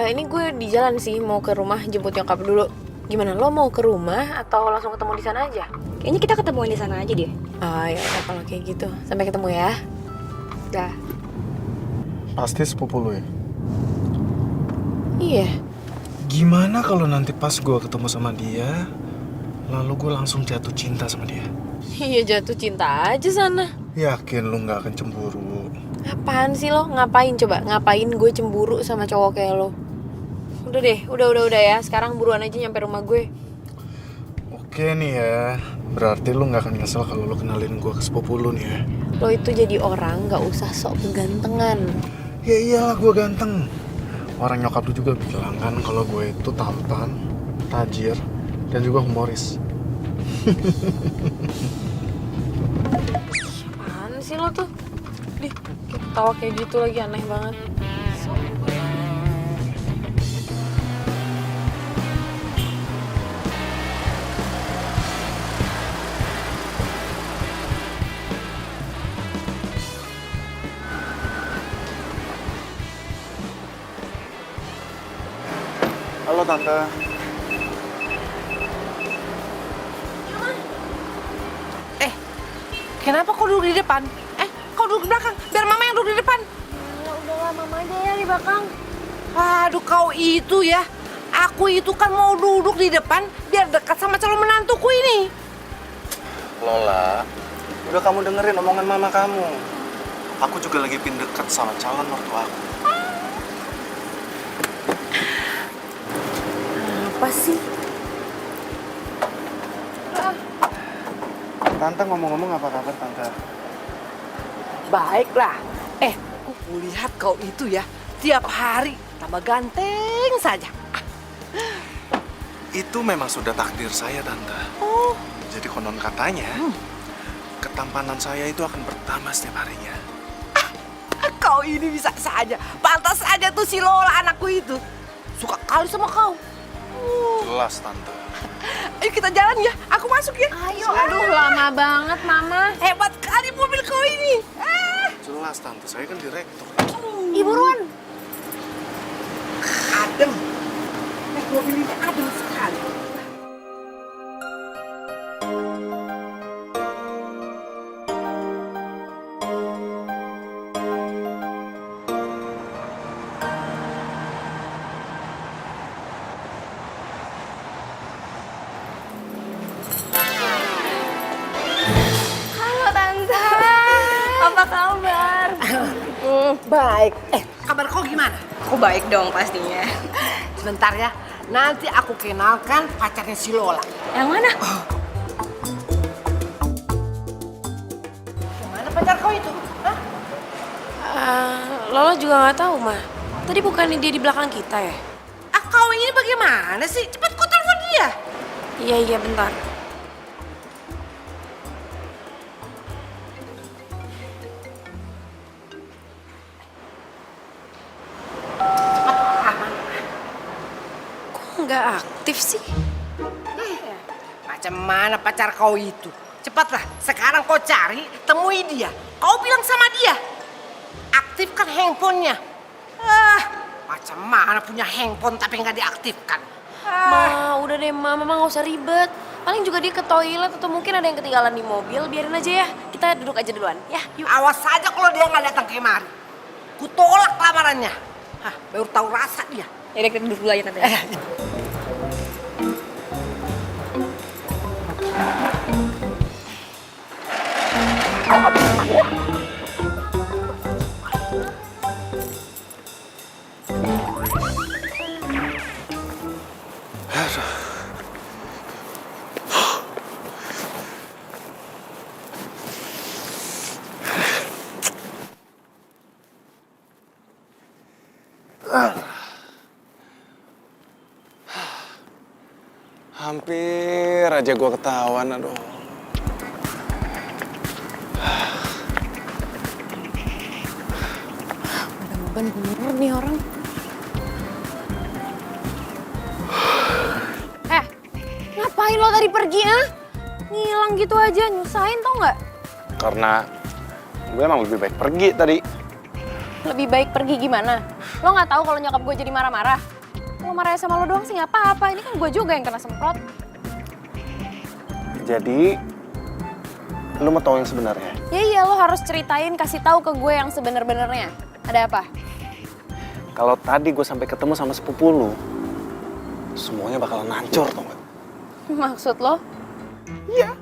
Ini gue di jalan sih, mau ke rumah jemput nyokap dulu. Gimana, lo mau ke rumah atau langsung ketemu di sana aja?
Kayaknya kita ketemuan di sana aja deh.
Oh ya udah kalau kayak gitu. Sampai ketemu ya. Dah.
Pasti sepupu lu ya?
Iya.
Gimana kalau nanti pas gue ketemu sama dia, lalu gue langsung jatuh cinta sama dia?
Iya jatuh cinta aja sana.
Yakin lu nggak akan cemburu?
Apaan sih lo? Ngapain coba? Ngapain gue cemburu sama cowok kayak lo? Udah deh, udah ya. Sekarang buruan aja nyampe rumah gue.
Oke nih ya, berarti lu nggak akan nyesel kalau lu kenalin gue ke sepupu lu nih ya?
Lo itu jadi orang gak usah sok kegantengan.
Ya iyalah gue ganteng. Orang nyokap lu juga bilang kan kalau gue itu tampan, tajir, dan juga humoris.
Apaan sih lo tuh? Dih, ketawa kayak gitu lagi aneh banget.
Halo Tante.
Kenapa kau duduk di depan? Kau duduk di belakang. Biar mama yang duduk di depan.
Ya udahlah, mama aja ya di belakang.
Aduh, kau itu ya. Aku itu kan mau duduk di depan biar dekat sama calon menantuku ini.
Lola, udah kamu dengerin omongan mama kamu. Aku juga lagi pin dekat sama calon mertua aku.
Apa sih?
Tante ngomong-ngomong apa kabar Tante?
Baiklah. Aku lihat kau itu ya. Tiap hari tambah ganteng saja.
Itu memang sudah takdir saya Tante.
Oh,
Jadi konon katanya, ketampanan saya itu akan bertambah setiap harinya.
kau ini bisa saja. Pantas saja tuh si Lola anakku itu. Suka kali sama kau.
Jelas Tante.
Ayo kita jalan ya. Aku masuk ya.
Ayo, aduh lama banget mama.
Hebat kali mobil kau ini.
Jelas Tante, saya kan direktur.
Ih buruan.
Adem. Naik mobil ini adem sekali.
Halo Tante. Apa kabar?
Baik. Kabar kau gimana?
Aku baik dong pastinya.
Sebentar ya. Nanti aku kenalkan pacarnya si Lola.
Yang mana?
Gimana pacar kau itu? Hah?
Lola juga nggak tahu mah. Tadi bukannya dia di belakang kita ya?
Kau ini bagaimana sih? Cepat kau telepon dia.
Iya bentar. Kok nggak aktif sih?
Macam mana pacar kau itu? Cepatlah, sekarang kau cari, temui dia. Kau bilang sama dia, aktifkan handphonenya. Macam mana punya handphone tapi nggak diaktifkan?
Ma, udah deh mama nggak usah ribet. Paling juga dia ke toilet atau mungkin ada yang ketinggalan di mobil. Biarin aja ya, kita duduk aja duluan. Ya, yuk.
Awas saja kalau dia nggak datang kemari. Kutolak lamarannya. Baru tahu rasa dia.
Yaudah kita duduk dulu aja Tante.
Hampir aja gue ketahuan, aduh.
Beban bener nih orang. Ngapain lo tadi pergi, ah? Ngilang gitu aja, nyusahin tau nggak?
Karena gue emang lebih baik pergi tadi.
Lebih baik pergi gimana? Lo nggak tahu kalau nyokap gue jadi marah-marah? Lo marah sama lo doang sih nggak apa-apa. Ini kan gue juga yang kena semprot.
Jadi, lu mau tahu yang sebenarnya?
Ya iya, lo harus ceritain, kasih tahu ke gue yang sebener-benernya. Ada apa?
Kalau tadi gue sampai ketemu sama sepupu lu, semuanya bakalan hancur, tau gak?
Maksud lo?
Iya.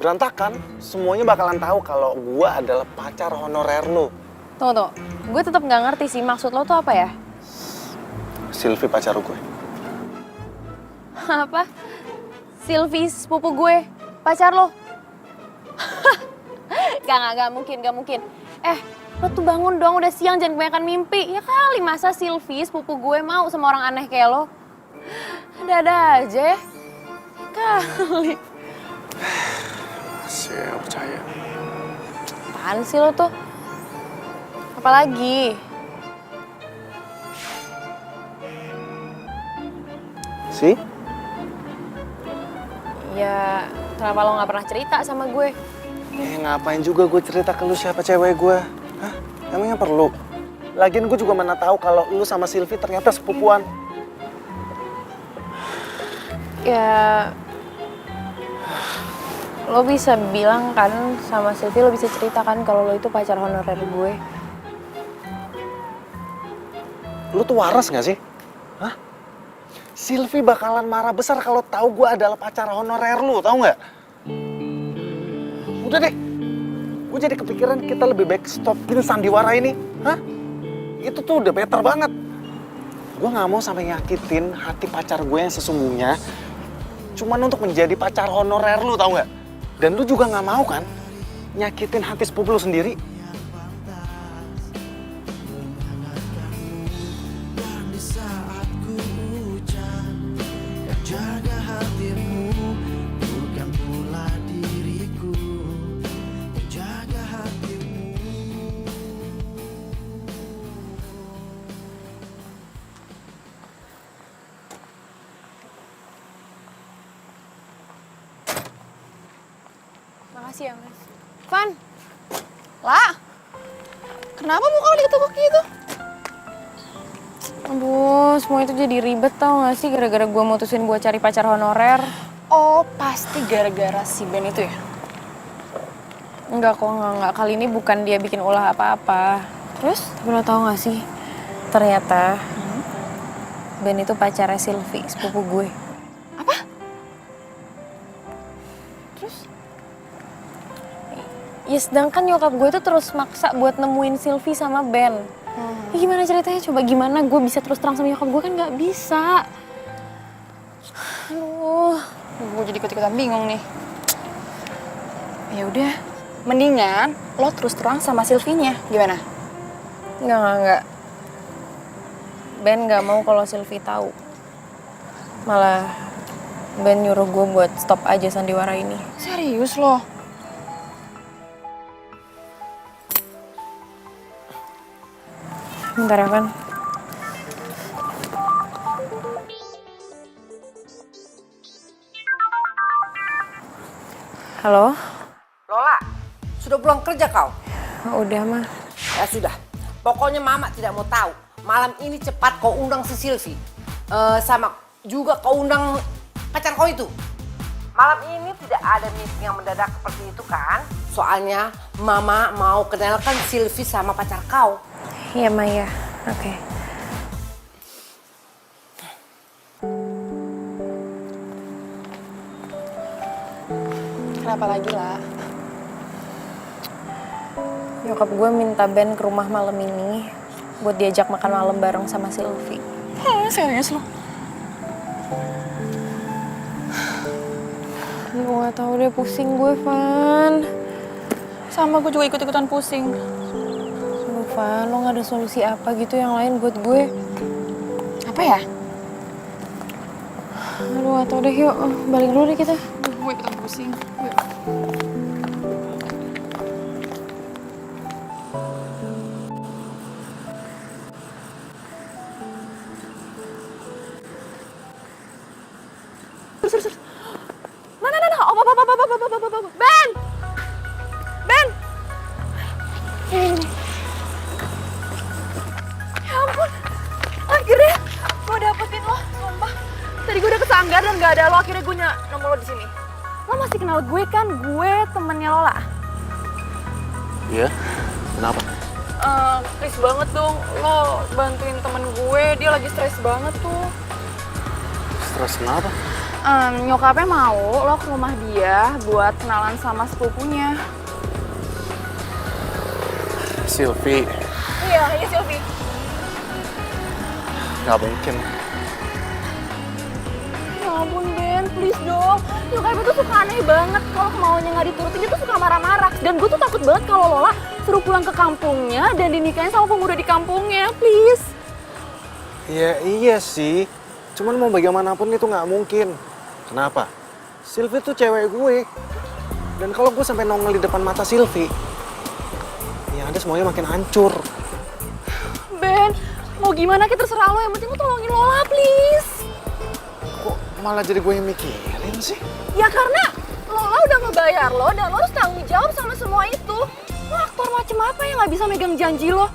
Berantakan. Semuanya bakalan tahu kalau gue adalah pacar honorer lu.
Tunggu. Gue tetap nggak ngerti sih maksud lo tuh apa ya?
Sylvie pacar gue.
Apa? Sylvie sepupu gue, pacar lo? Gak mungkin. Lo tuh bangun dong, udah siang, jangan kebanyakan mimpi. Ya kali, masa Sylvie sepupu gue mau sama orang aneh kayak lo? Ada-ada aja ya. Kali.
Masih gak percaya.
Apaan sih lo tuh? Apalagi?
Sih?
Ya, kenapa lo gak pernah cerita sama gue?
Ngapain juga gue cerita ke lu siapa cewek gue? Hah? Emangnya perlu? Lagian gue juga mana tahu kalau lu sama Sylvie ternyata sepupuan.
Ya, lo bisa bilang kan sama Sylvie, lo bisa ceritakan kalau lo itu pacar honorer gue.
Lu tuh waras gak sih? Hah? Sylvie bakalan marah besar kalau tahu gue adalah pacar honorer lu, tahu nggak? Udah deh, gue jadi kepikiran kita lebih baik stopin sandiwara ini. Hah? Itu tuh udah better banget. Gue nggak mau sampai nyakitin hati pacar gue yang sesungguhnya cuman untuk menjadi pacar honorer lu, tahu nggak? Dan lu juga nggak mau kan nyakitin hati sepupu lu sendiri.
Makasih ya, Mas. Van! Lah! Kenapa muka lo diketuk gitu? Aduh, semua itu jadi ribet tau gak sih gara-gara gue mutusin buat cari pacar honorer.
Oh, pasti gara-gara si Ben itu ya?
Enggak kok, enggak. Kali ini bukan dia bikin ulah apa-apa.
Terus?
Tapi lo tau gak sih, ternyata Ben itu pacarnya Sylvie, sepupu gue. Ya sedangkan nyokap gue tuh terus maksa buat nemuin Sylvie sama Ben. Ya gimana ceritanya? Coba gimana gue bisa terus terang sama nyokap gue kan nggak bisa. Aduh.
Gue jadi ikut-ikutan bingung nih. Ya udah, mendingan lo terus terang sama Sylvie-nya. Gimana?
Enggak. Ben nggak mau kalau Sylvie tahu. Malah Ben nyuruh gue buat stop aja sandiwara ini.
Serius lo?
Bentar ya, Van. Halo?
Lola, sudah pulang kerja kau?
Udah, mah.
Ya sudah, pokoknya mama tidak mau tahu. Malam ini cepat kau undang si Sylvie. Sama juga kau undang pacar kau itu. Malam ini tidak ada meeting yang mendadak seperti itu kan? Soalnya mama mau kenalkan Sylvie sama pacar kau.
Iya, Maya. Oke.
Kenapa lagi lah?
Nyokap gue minta Ben ke rumah malam ini buat diajak makan malam bareng sama Sylvie.
Serius lo?
Gue gak tau deh, pusing gue, Van.
Sama gue juga ikut-ikutan pusing.
Aduh, Van, lo gak ada solusi apa gitu yang lain buat gue?
Apa ya?
Aduh, gak tau deh, yuk. Balik dulu deh kita.
Gue ikutan pusing. Yuk.
Ben! Ben! Ya ampun.
bayar dan gak ada lo, akhirnya gue nemu lo di sini. Lo masih kenal gue kan? Gue temennya Lola.
Iya? Kenapa?
Please banget dong, lo bantuin temen gue, dia lagi stres banget tuh.
Stres kenapa?
Nyokapnya mau lo ke rumah dia buat kenalan sama sepupunya.
Sylvie,
Iya Sylvie.
nggak mungkin.
Ya ampun Ben, please dong. Nyokapnya tuh suka aneh banget kalau maunya nggak diturutin, dia tuh suka marah-marah. Dan gue tuh takut banget kalau Lola suruh pulang ke kampungnya dan dinikahin sama pemuda di kampungnya, please.
Iya sih, cuman mau bagaimanapun itu nggak mungkin. Kenapa? Sylvie tuh cewek gue. Dan kalau gue sampai nongol di depan mata Sylvie, ya ada semuanya makin hancur.
Ben, mau gimana kita terserah lo, yang penting lo tolongin Lola, please.
Kok malah jadi gue yang mikirin sih?
Ya karena Lola udah ngebayar lo dan lo harus tanggung jawab sama semua itu. Lo aktor macem apa yang nggak bisa megang janji lo?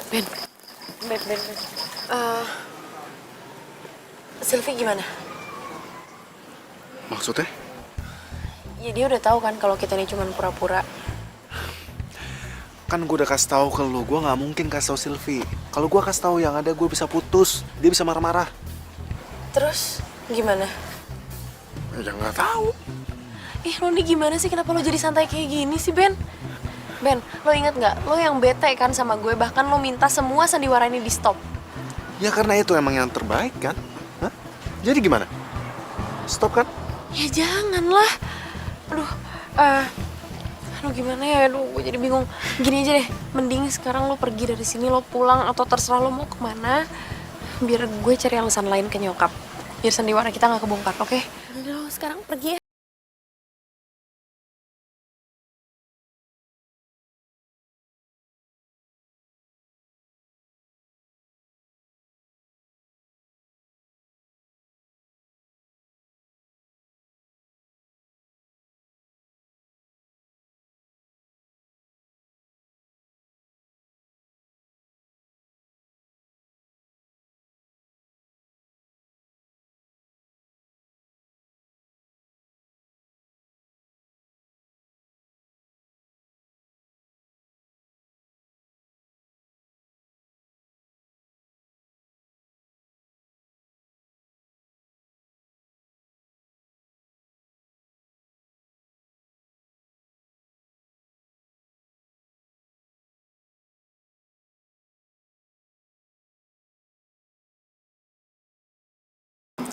Ben. Sylvie gimana?
Maksudnya?
Ya dia udah tahu kan kalau kita ini cuma pura-pura.
Kan gue udah kasih tahu ke lu, gue nggak mungkin kasih tahu Sylvie. Kalau gue kasih tahu yang ada gue bisa putus, dia bisa marah-marah.
Terus gimana?
Ya nggak tahu.
Lo nih gimana sih? Kenapa lo jadi santai kayak gini sih, Ben? Ben, lo inget nggak? Lo yang bete kan sama gue, bahkan lo minta semua sandiwara ini di stop.
Ya karena itu emang yang terbaik kan? Hah? Jadi gimana? Stop kan?
Ya janganlah. Aduh gimana ya? Aduh, gue jadi bingung. Gini aja deh, mending sekarang lo pergi dari sini, lo pulang atau terserah lo mau kemana. Biar gue cari alasan lain ke nyokap. Biar sandiwara kita nggak kebongkar, oke? Udah lo sekarang pergi ya.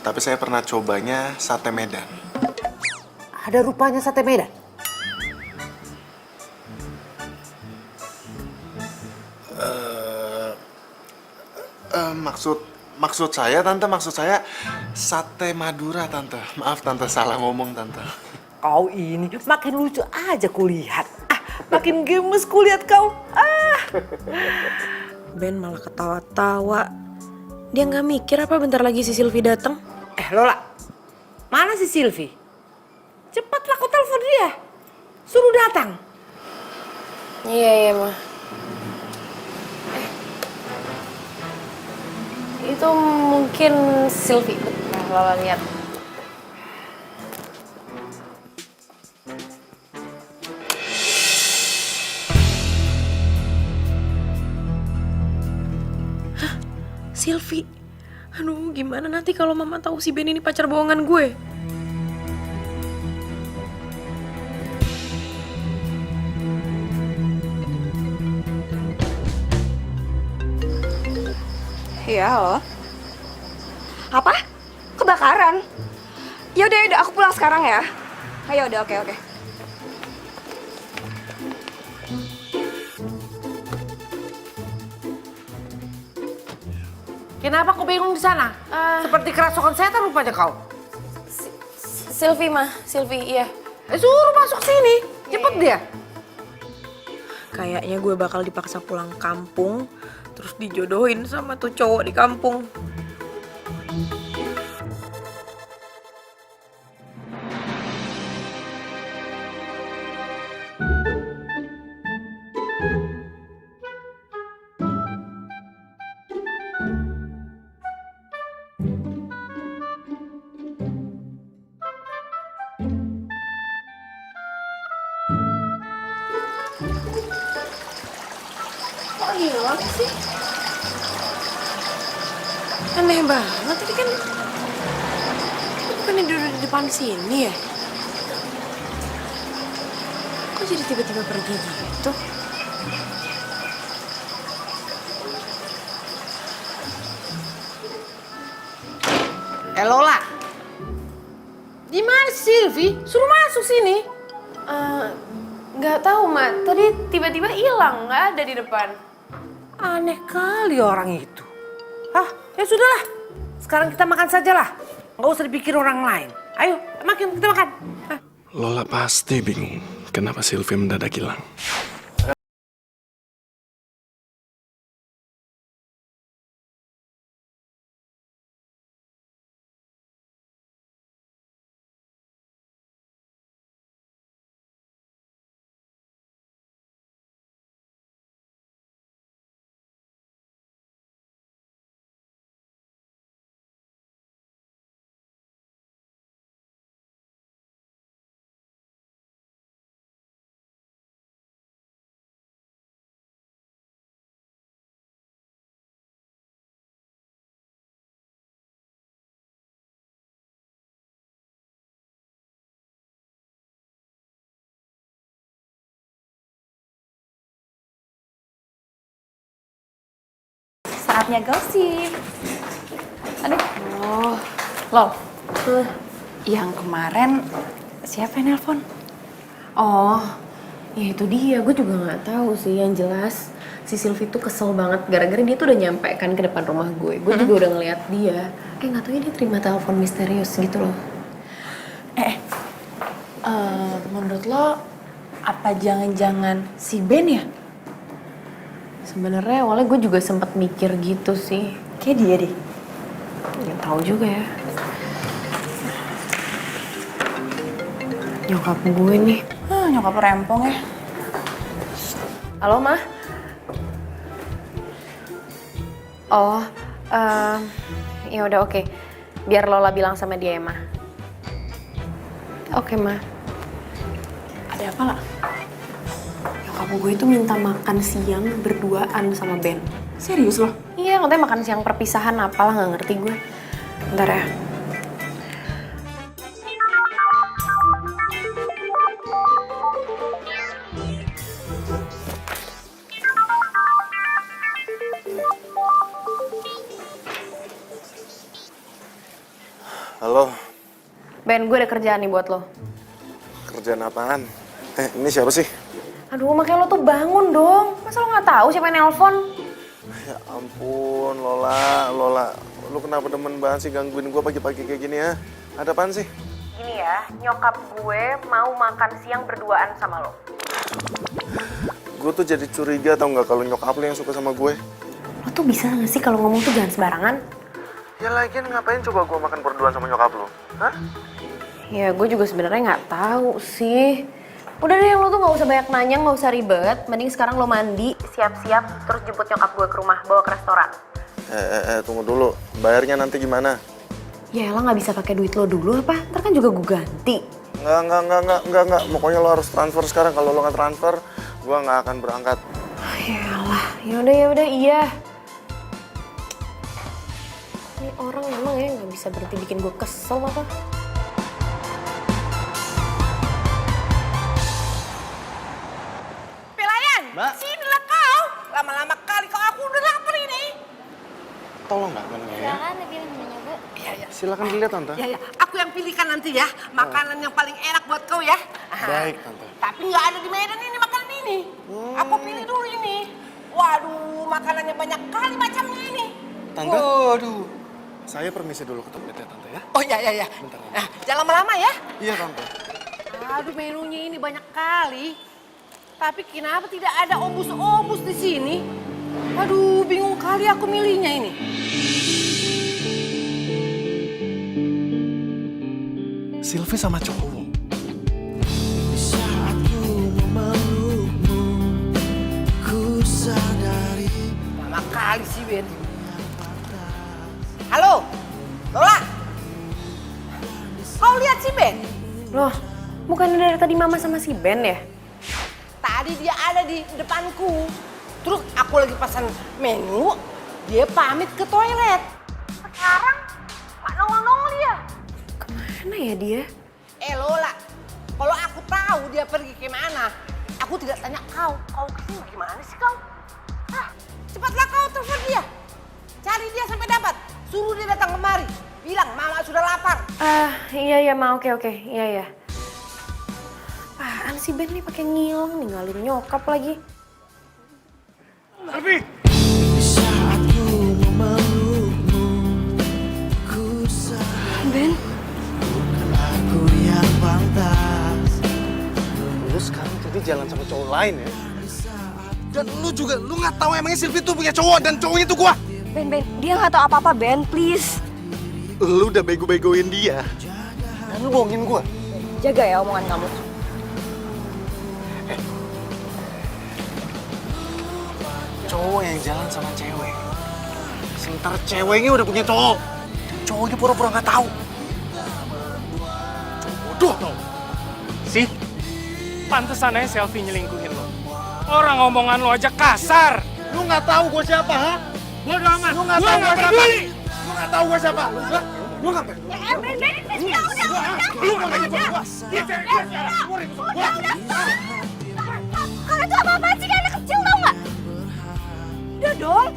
Tapi saya pernah cobanya sate Medan.
Ada rupanya sate Medan.
Maksud saya, Tante, sate Madura, Tante. Maaf, Tante, salah ngomong, Tante.
Kau ini makin lucu aja kulihat. Makin gemes kulihat kau.
Ben malah ketawa-tawa. Dia nggak mikir apa bentar lagi si Sylvie datang.
Lola, mana si Sylvie? Cepatlah kau telepon dia. Suruh datang.
Iya, mah. Itu mungkin Sylvie. Nah, Lola lihat. Hah? Sylvie? Aduh, gimana nanti kalau mama tahu si Ben ini pacar bohongan gue?
Iya, halo. Apa? Kebakaran? Yaudah, aku pulang sekarang ya. Ayo, udah, oke.
Kenapa kau bingung di sana? Seperti kerasukan setan rupanya kau.
Sylvie mah, Sylvie, iya.
Suruh masuk sini, cepet dia.
Kayaknya gue bakal dipaksa pulang kampung, terus dijodohin sama tuh cowok di kampung. Kok hilang sih? Aneh banget, tadi kan bukannya duduk di depan sini ya? Kok jadi tiba-tiba pergi gitu?
Lola. Di mana Sylvie? Suruh masuk sini.
Nggak tahu, Mak. Tadi tiba-tiba hilang, nggak ada di depan.
Aneh kali orang itu. Ya sudahlah. Sekarang kita makan sajalah. Nggak usah dipikir orang lain. Ayo, makin kita makan.
Lola pasti bingung kenapa Sylvie mendadak hilang.
Saatnya gosip. Aduh.
Oh, Lol.
Yang kemarin siapa yang nelpon?
Oh, ya itu dia. Gue juga nggak tahu sih. Yang jelas si Sylvie tuh kesel banget gara-gara dia tuh udah nyampe kan ke depan rumah gue. Gue juga udah ngeliat dia. Nggak tahu dia terima telepon misterius gitu loh.
Menurut lo apa jangan-jangan si Ben ya?
Sebenarnya awalnya gue juga sempat mikir gitu sih.
Kayak dia deh.
Nggak tahu juga ya. Nyokap gue nih.
Nyokap lo rempong ya.
Halo, Ma? Oh, ya udah oke. Biar Lola bilang sama dia ya, Ma. Oke, Ma.
Ada apa lah?
Nyokap gue itu minta makan siang berduaan sama Ben.
Serius lo?
Iya, katanya makan siang perpisahan apalah, nggak ngerti gue. Bentar ya.
Halo,
Ben, gue ada kerjaan nih buat lo.
kerjaan apaan? Ini siapa sih?
Aduh, makanya lo tuh bangun dong. Masa lo nggak tahu siapa yang nelpon?
Ya ampun, Lola. Lu kenapa demen banget sih gangguin gue pagi-pagi kayak gini ya? Ada apaan sih?
Gini ya, nyokap gue mau makan siang berduaan sama lo.
Gue tuh jadi curiga tau nggak kalau nyokap lu yang suka sama gue.
Lo tuh bisa nggak sih kalau ngomong tuh jangan sembarangan?
Ya lagian ngapain coba gue makan berduaan sama nyokap lu? Hah?
Ya gue juga sebenarnya nggak tahu sih. Udah deh, lo tuh nggak usah banyak nanya, nggak usah ribet. Mending sekarang lo mandi, siap-siap, terus jemput nyokap gue ke rumah, bawa ke restoran.
Tunggu dulu. Bayarnya nanti gimana?
Ya elah, nggak bisa pakai duit lo dulu apa? Ntar kan juga gue ganti.
Enggak. Pokoknya lo harus transfer sekarang. Kalau lo nggak transfer, gue nggak akan berangkat.
Ya elah, yaudah iya. Ini orang emang ya nggak bisa berhenti bikin gue kesel apa?
Pelayan,
Mbak.
sinilah kau. Lama-lama kali kau, aku udah lapar ini.
Tolong nggak menunya ya?
Silakan pilih menunya, Bu.
Iya.
Silakan dilihat tante.
Ya, aku yang pilihkan nanti ya. Makanan yang paling enak buat kau ya.
Baik tante.
Tapi nggak ada di Medan ini makanan ini. Aku pilih dulu ini. Waduh, makanannya banyak kali macamnya ini.
Tante?
Waduh.
Saya permisi dulu ke toiletnya, Tante ya.
Oh iya, iya, iya.
Bentar.
Nah, jangan lama-lama ya.
Iya, Tante.
Aduh, menunya ini banyak kali. Tapi kenapa tidak ada obus-obus di sini? Aduh, bingung kali aku milihnya ini.
Sylvie sama cowok.
Lama kali sih, Ben. Halo, Lola. Kau lihat si Ben?
Loh, bukannya dari tadi Mama sama si Ben ya?
Tadi dia ada di depanku. Terus aku lagi pesan menu, dia pamit ke toilet. Sekarang nggak nongol-nongol dia.
Kemana ya dia?
Lola, kalau aku tahu dia pergi kemana, aku tidak tanya kau. Kau kesini gimana sih kau? Ah, cepatlah kau telepon dia. Cari dia sampai dapat. Suruh dia datang kemari. Bilang Mama sudah lapar.
Iya Ma, oke, iya. Apaan sih Ben nih pakai ngilang ninggalin nyokap lagi?
Sylvie!
Ben,
Lu sekarang jadi jalan sama cowok lain ya? Dan lu juga, lu nggak tahu emangnya Sylvie tuh punya cowok dan cowoknya tuh gua.
Ben, dia nggak tahu apa-apa, Ben, please.
Lu udah bego-begoin dia. Dan lu bohongin gua.
Jaga ya omongan kamu.
Cowok yang jalan sama cewek. Sementara ceweknya udah punya cowok. Dan cowoknya pura-pura nggak tahu. Cowok bodoh tau.
Sih, pantesan aja selfie nyelingkuhin lo. Orang omongan lo aja kasar.
Lu nggak tahu gua siapa, ha?
Bodoh amat.
Lu nggak tahu gua siapa? Lu nggak tau gua siapa? Hah? Lu nggak tahu.
Ben, udah.
Lu nggak tahu gua. Dia cewek gua.
Kalian tuh apa-apaan sih, kayak anak kecil tau nggak? Udah dong.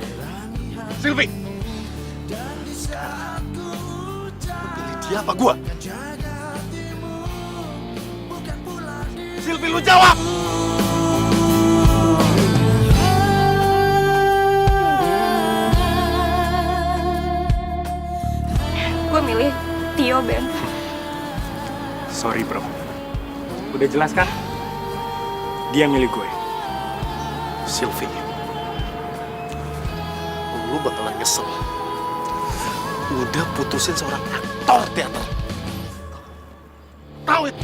Sylvie. Sekarang lu pilih dia apa gua? Sylvie, lu jawab.
Gue milih Tio, Ben.
Sorry bro. Udah jelas kan? Dia milik gue.
Sylvie. Lu bakalan nyesel. Udah putusin seorang aktor teater. Tahu itu?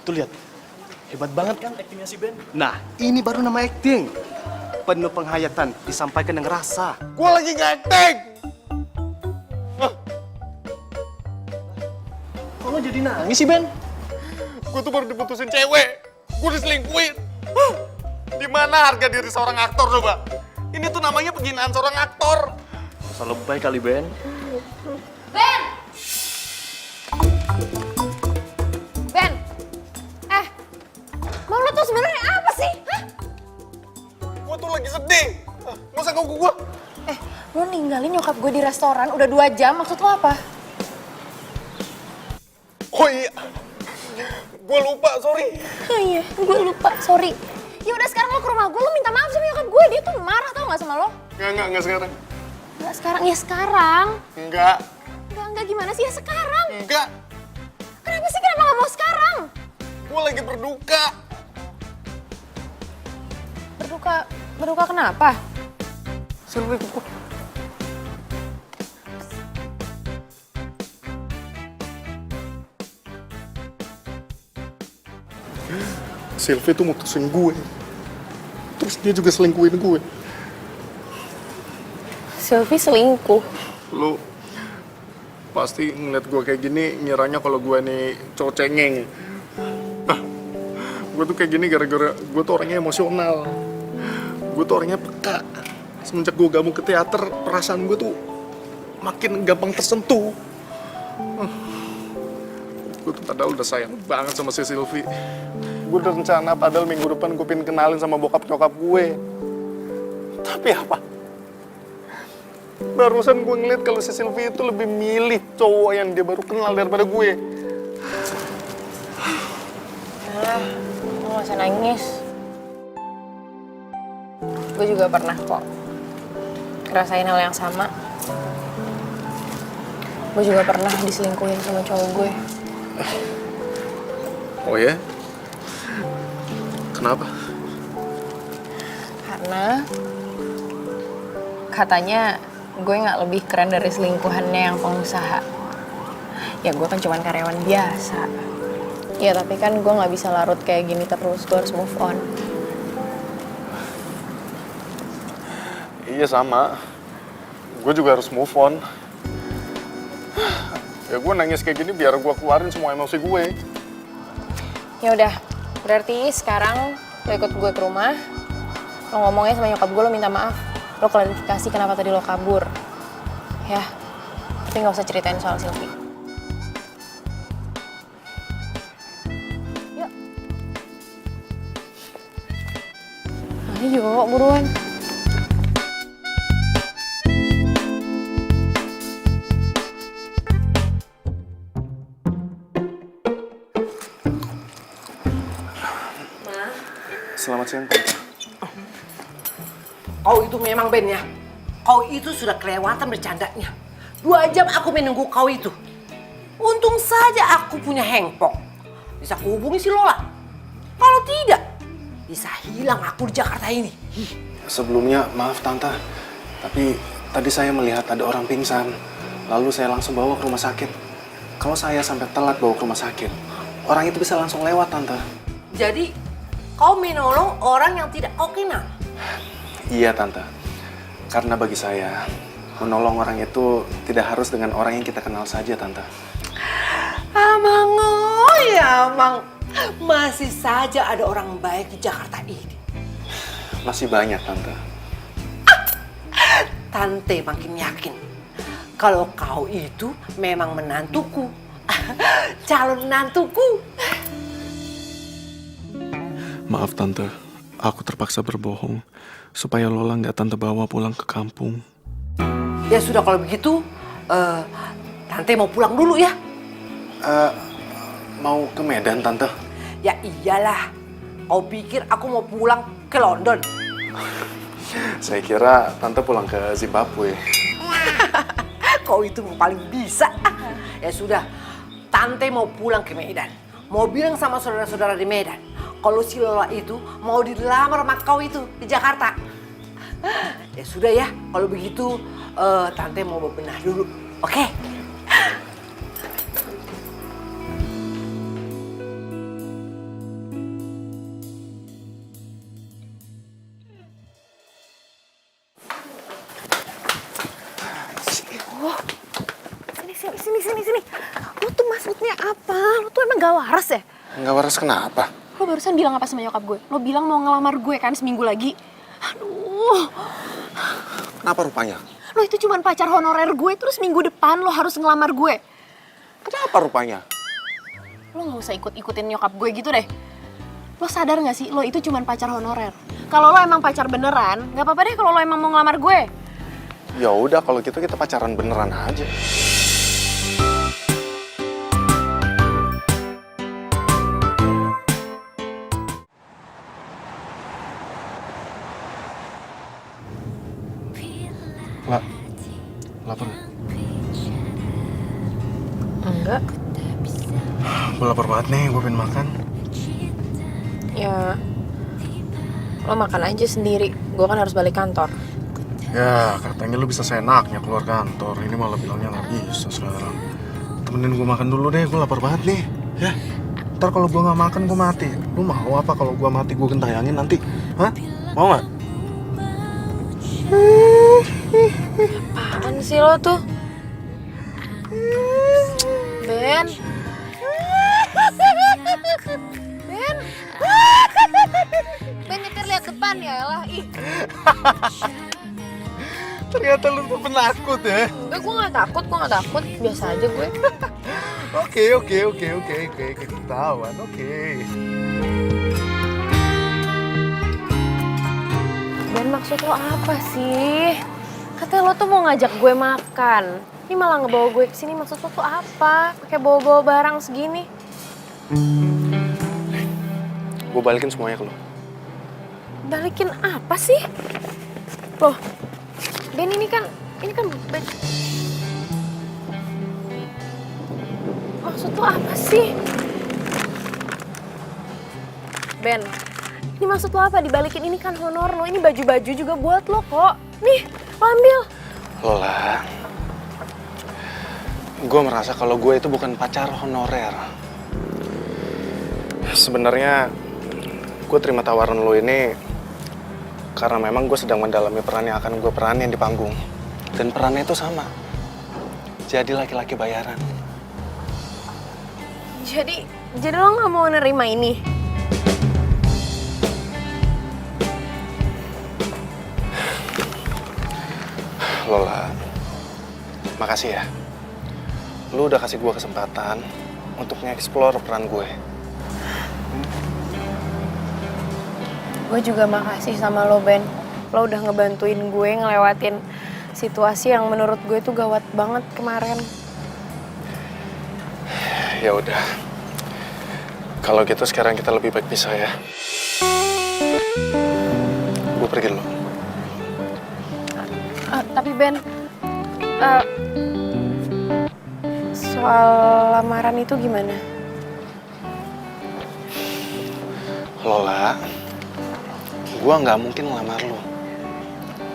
Tuh lihat, hebat banget kan aktingnya si Ben?
Nah, ini baru nama acting. Penuh penghayatan, disampaikan dengan rasa.
Gua lagi nggak acting.
Kok lo jadi nangis sih, Ben?
Gua tuh baru diputusin cewek. Gua diselingkuhin. Di mana harga diri seorang aktor coba? Ini tuh namanya penghinaan seorang aktor.
Masa lebay kali, Ben.
Ben! Mau lo tuh sebenarnya apa sih? Hah?
Gua tuh lagi sedih. Nggak usah ganggu gua.
Lo ninggalin nyokap gue di restoran udah 2 jam, maksud lo apa?
Oh iya. Gua lupa, sorry.
Oh iya, gue lupa, sorry. Ya udah sekarang lo ke rumah gue, lo minta maaf sama nyokap gue. Dia tuh marah tau gak sama lo?
Nggak sekarang.
Enggak sekarang, ya sekarang.
Enggak.
Enggak gimana sih ya sekarang?
Enggak.
Kenapa sih, kenapa gak mau sekarang?
Gua lagi berduka.
Berduka kenapa?
Sylvie, gua... Sylvie tuh mutusin gue. Terus dia juga selingkuhin gue.
Sylvie selingkuh.
Lu pasti ngeliat gue kayak gini ngiranya kalau gue nih cowok cengeng. Gue tuh kayak gini gara-gara gue tuh orangnya emosional. Gue tuh orangnya peka. Semenjak gue gabung ke teater, perasaan gue tuh makin gampang tersentuh. Gue tuh padahal udah sayang banget sama si Sylvie. Gue udah rencana padahal minggu depan gue pengen kenalin sama bokap nyokap gue. Tapi apa? Barusan gue ngeliat kalau si Sylvie itu lebih milih cowok yang dia baru kenal daripada gue.
Lo gak usah nangis. Gue juga pernah kok ngerasain hal yang sama. Gue juga pernah diselingkuhin sama cowok gue.
Oh ya? Kenapa?
Karena katanya gue nggak lebih keren dari selingkuhannya yang pengusaha. Ya gue kan cuman karyawan biasa. Ya tapi kan gue nggak bisa larut kayak gini terus, gue harus move on.
Iya sama. Gue juga harus move on. Ya gue nangis kayak gini biar gue keluarin semua emosi gue.
Ya udah, berarti sekarang lo ikut gue ke rumah. Lo ngomongnya sama nyokap gue, lo minta maaf. Lo klarifikasi kenapa tadi lo kabur. Ya, tapi nggak usah ceritain soal Sylvie. Yuk. Ayo, buruan.
Selamat siang, Tante.
Kau itu memang Ben ya. Kau itu sudah kelewatan bercandanya. 2 jam aku menunggu kau itu. Untung saja aku punya handphone. Bisa kuhubungi si Lola. Kalau tidak, bisa hilang aku di Jakarta ini.
Sebelumnya, maaf Tante. Tapi tadi saya melihat ada orang pingsan. Lalu saya langsung bawa ke rumah sakit. Kalau saya sampai telat bawa ke rumah sakit, orang itu bisa langsung lewat, Tante.
Jadi, kau menolong orang yang tidak kau kenal.
Iya, Tante. Karena bagi saya, menolong orang itu tidak harus dengan orang yang kita kenal saja, Tante.
Amang, oh ya Amang. Masih saja ada orang baik di Jakarta ini.
Masih banyak, Tante.
Tante makin yakin kalau kau itu memang menantuku. Calon menantuku.
Maaf, Tante. Aku terpaksa berbohong supaya Lola nggak Tante bawa pulang ke kampung.
Ya sudah kalau begitu, Tante mau pulang dulu ya.
Mau ke Medan, Tante?
Ya iyalah. Kau pikir aku mau pulang ke London?
Saya kira Tante pulang ke Zimbabwe.
Kau itu paling bisa. Ya sudah, Tante mau pulang ke Medan. Mau bilang sama saudara-saudara di Medan kalau si Lola itu mau dilamar sama kau itu di Jakarta. Ya sudah ya, kalau begitu Tante mau bebenah dulu, oke?
Sini. Lo tuh maksudnya apa? Lo tuh emang gak waras ya?
Nggak waras kenapa?
Lo barusan bilang apa sama nyokap gue? Lo bilang mau ngelamar gue kan seminggu lagi? Aduh.
Kenapa rupanya?
Lo itu cuma pacar honorer gue, terus minggu depan lo harus ngelamar gue.
Kenapa rupanya?
Lo gak usah ikut-ikutin nyokap gue gitu deh. Lo sadar gak sih, lo itu cuma pacar honorer. Kalau lo emang pacar beneran, gak apa-apa deh kalau lo emang mau ngelamar gue.
Ya udah kalau gitu kita pacaran beneran aja. Lapar nggak?
Enggak.
Gue lapar banget nih, gue pengen makan.
Ya, lo makan aja sendiri. Gue kan harus balik kantor.
Ya, katanya lu bisa seenaknya keluar kantor. Ini malah bilangnya nggak bisa sekarang. Temenin gue makan dulu deh, gue lapar banget nih. Ya, ntar kalau gue nggak makan gue mati. Lu mau apa kalau gue mati gue gentayangin nanti? Hah? Mau nggak?
Apaan sih lo tuh? Ben. Ben nyetir lihat depan ya lah. Ih.
Ternyata lu tuh penakut ya.
Enggak, gue gak takut. Biasa aja gue.
Oke, ketahuan, oke.
Ben, maksud lo apa sih? Katanya lo tuh mau ngajak gue makan. Ini malah ngebawa gue kesini, maksud lo tuh apa? Pakai bawa-bawa barang segini.
Gue balikin semuanya ke lo.
Balikin apa sih? Loh, Ben ini kan maksud lo apa sih? Ben, ini maksud lo apa? Dibalikin, ini kan honor lo, ini baju-baju juga buat lo kok. Nih, lo ambil.
Lola, gue merasa kalau gue itu bukan pacar honorer. Sebenarnya gue terima tawaran lo ini karena memang gue sedang mendalami peran yang akan gue peranin di panggung. Dan perannya itu sama, jadi laki-laki bayaran.
Jadi lo nggak mau nerima ini?
Lola, makasih ya. Lu udah kasih gue kesempatan untuk nge-explore peran gue.
Gue juga makasih sama lo, Ben. Lo udah ngebantuin gue ngelewatin situasi yang menurut gue tuh gawat banget kemarin.
Ya udah. Kalau gitu sekarang kita lebih baik pisah ya. Gue pergi dulu.
Tapi Ben, soal lamaran itu gimana?
Lola, gue nggak mungkin ngelamar lo.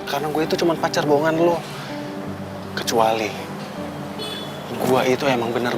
Karena gue itu cuma pacar bohongan lo. Kecuali gue itu emang bener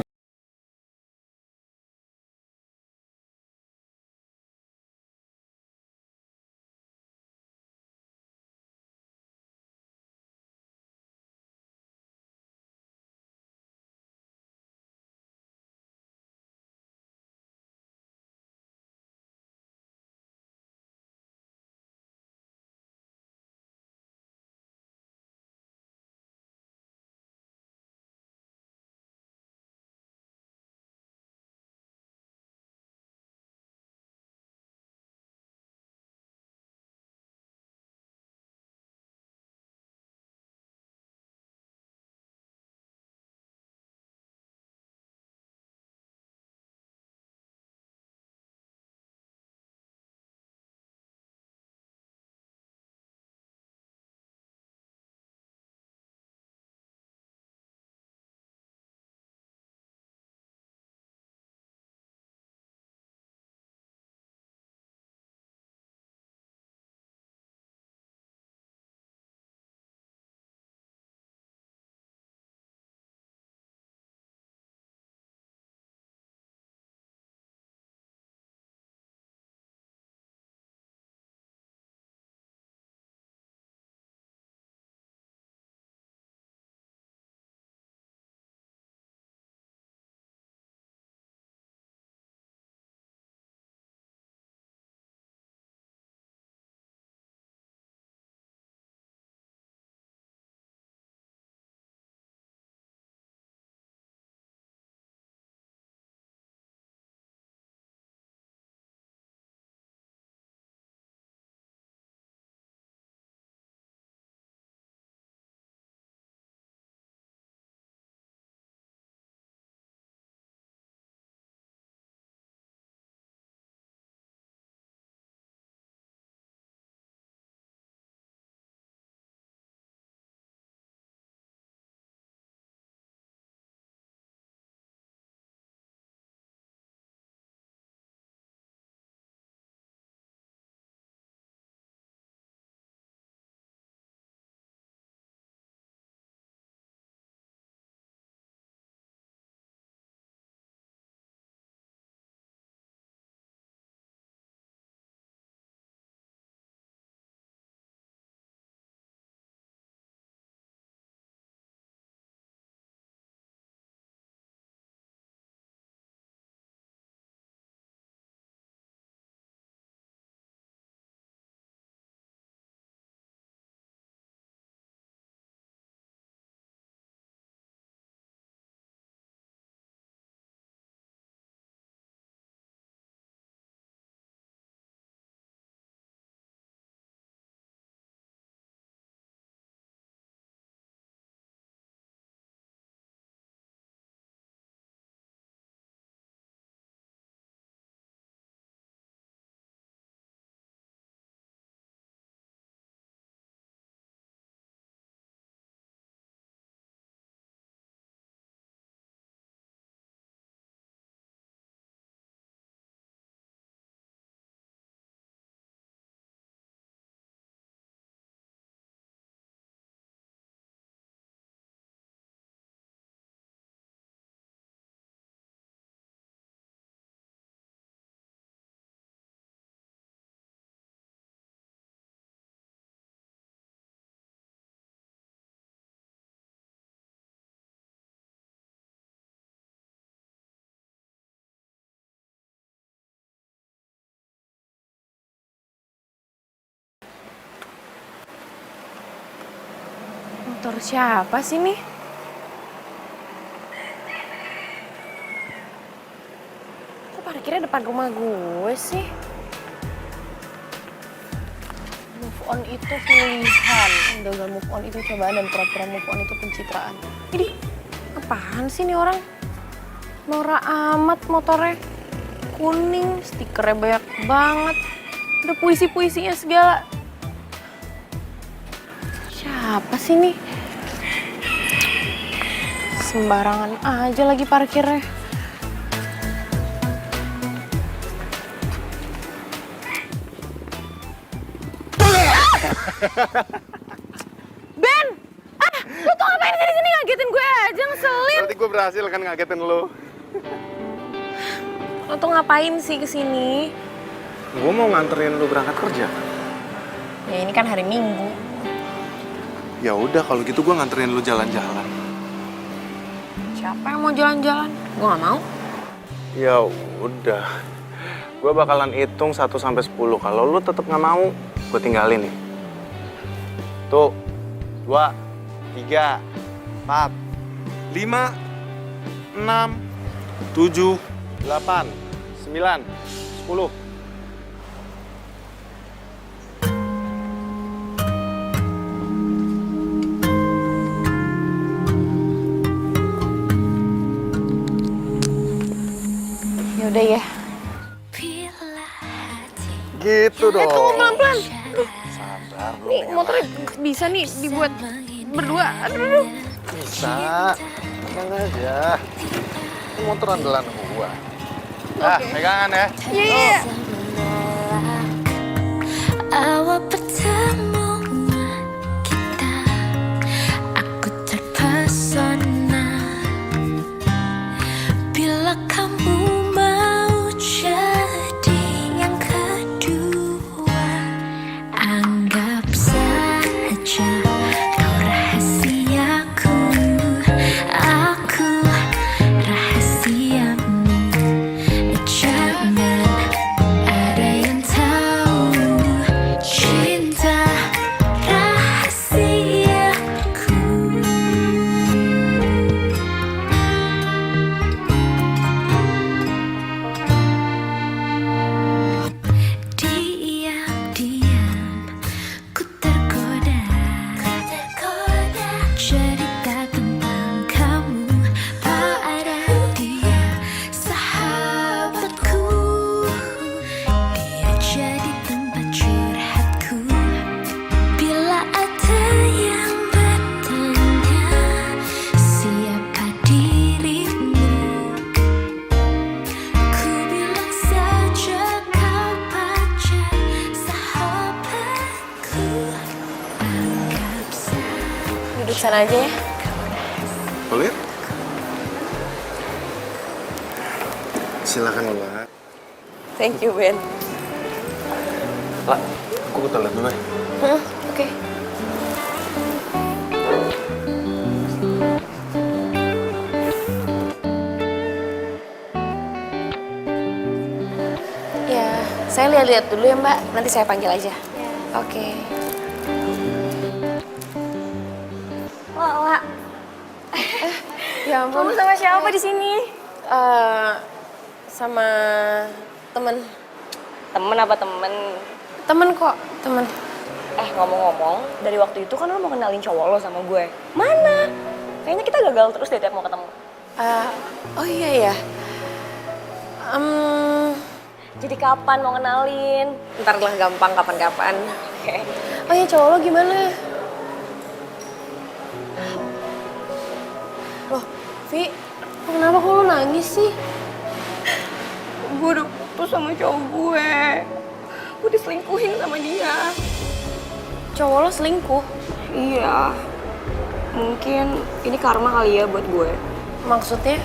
Motor siapa sih nih? Kok parkirnya depan rumah gue sih? Move on itu pilihan, gagal move on itu cobaan, dan pura-pura move on itu pencitraan. Ini apaan sih nih orang? Norak amat motornya. Kuning, stikernya banyak banget. Ada puisi-puisinya segala. Siapa sih nih? Sembarangan aja lagi parkirnya. Ben! Ah! Lu tuh ngapain sini ngagetin gue aja, ngeselin.
Berarti gue berhasil kan ngagetin lo.
Lo tuh ngapain sih kesini?
Gue mau nganterin lo berangkat kerja.
Ya ini kan hari Minggu.
Ya udah kalau gitu gue nganterin lo jalan-jalan.
Siapa yang mau jalan-jalan? Gue gak mau.
Ya udah. Gue bakalan hitung 1 sampai 10. Kalau lo tetap nggak mau, gue tinggalin nih. Tuh, 2, 3, 4, 5, 6, 7, 8, 9, 10.
Yaudah ya.
Gitu dong.
Tunggu pelan-pelan.
Sabar.
Nih motornya bisa nih dibuat berdua. Aduh.
Bisa. Tenang aja. Ini motor andalan gua. Ah, pegangan ya.
Iya.
Awal pertemuan kita, aku terpesona. Bila kamu mau jadi yang kedua, anggap saja kau rahasiaku, aku rahasiamu. Jangan ada yang tahu cinta rahasiaku. Diam-diam ku tergoda cerita tentang kamu pada dia, sahabatku. Dia jadi tempat curhatku. Bila ada yang bertanya siapa dirimu, ku bilang saja kau pacar sahabatku. Anggap saja.
Duduk sana aja ya.
Boleh? Silakan, Mbak.
Thank you, Ben.
Lah, aku ke toilet dulu ya.
Oke. Ya, saya lihat-lihat dulu ya, Mbak. Nanti saya panggil aja. Oke.
Lala,
Ya ampun.
kamu sama siapa di sini?
Sama temen.
Temen apa temen?
Temen kok, temen.
Ngomong-ngomong, dari waktu itu kan lo mau kenalin cowok lo sama gue. Mana? Kayaknya kita gagal terus deh tiap mau ketemu.
Oh iya ya.
Jadi kapan mau kenalin?
Ntar lah gampang kapan-kapan.
Oke.
Oh iya, cowok lo gimana? Loh, Vi, kenapa kok lo nangis sih?
Gue udah putus sama cowok gue. Gue diselingkuhin sama dia.
Cowok lo selingkuh?
Iya. Mungkin ini karma kali ya buat gue.
Maksudnya?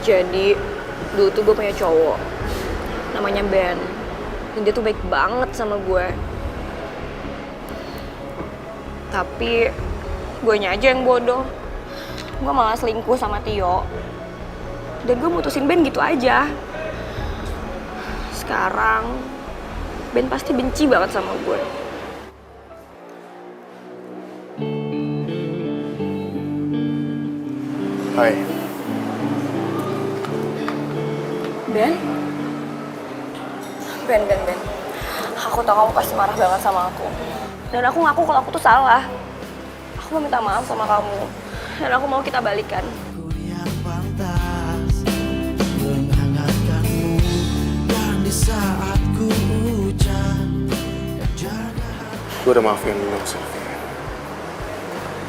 Jadi, dulu tuh gue punya cowok. Namanya Ben. Dan dia tuh baik banget sama gue. Tapi, guenya aja yang bodoh. Gue malah selingkuh sama Tio. Dan gue mutusin Ben gitu aja. Sekarang, Ben pasti benci banget sama gue.
Hai.
Ben? Ben. Aku tahu kamu pasti marah banget sama aku.
Dan aku ngaku kalau aku tuh salah. Aku mau minta maaf sama kamu. Dan aku mau kita balikan.
Gue udah maafin lo, Sylvia.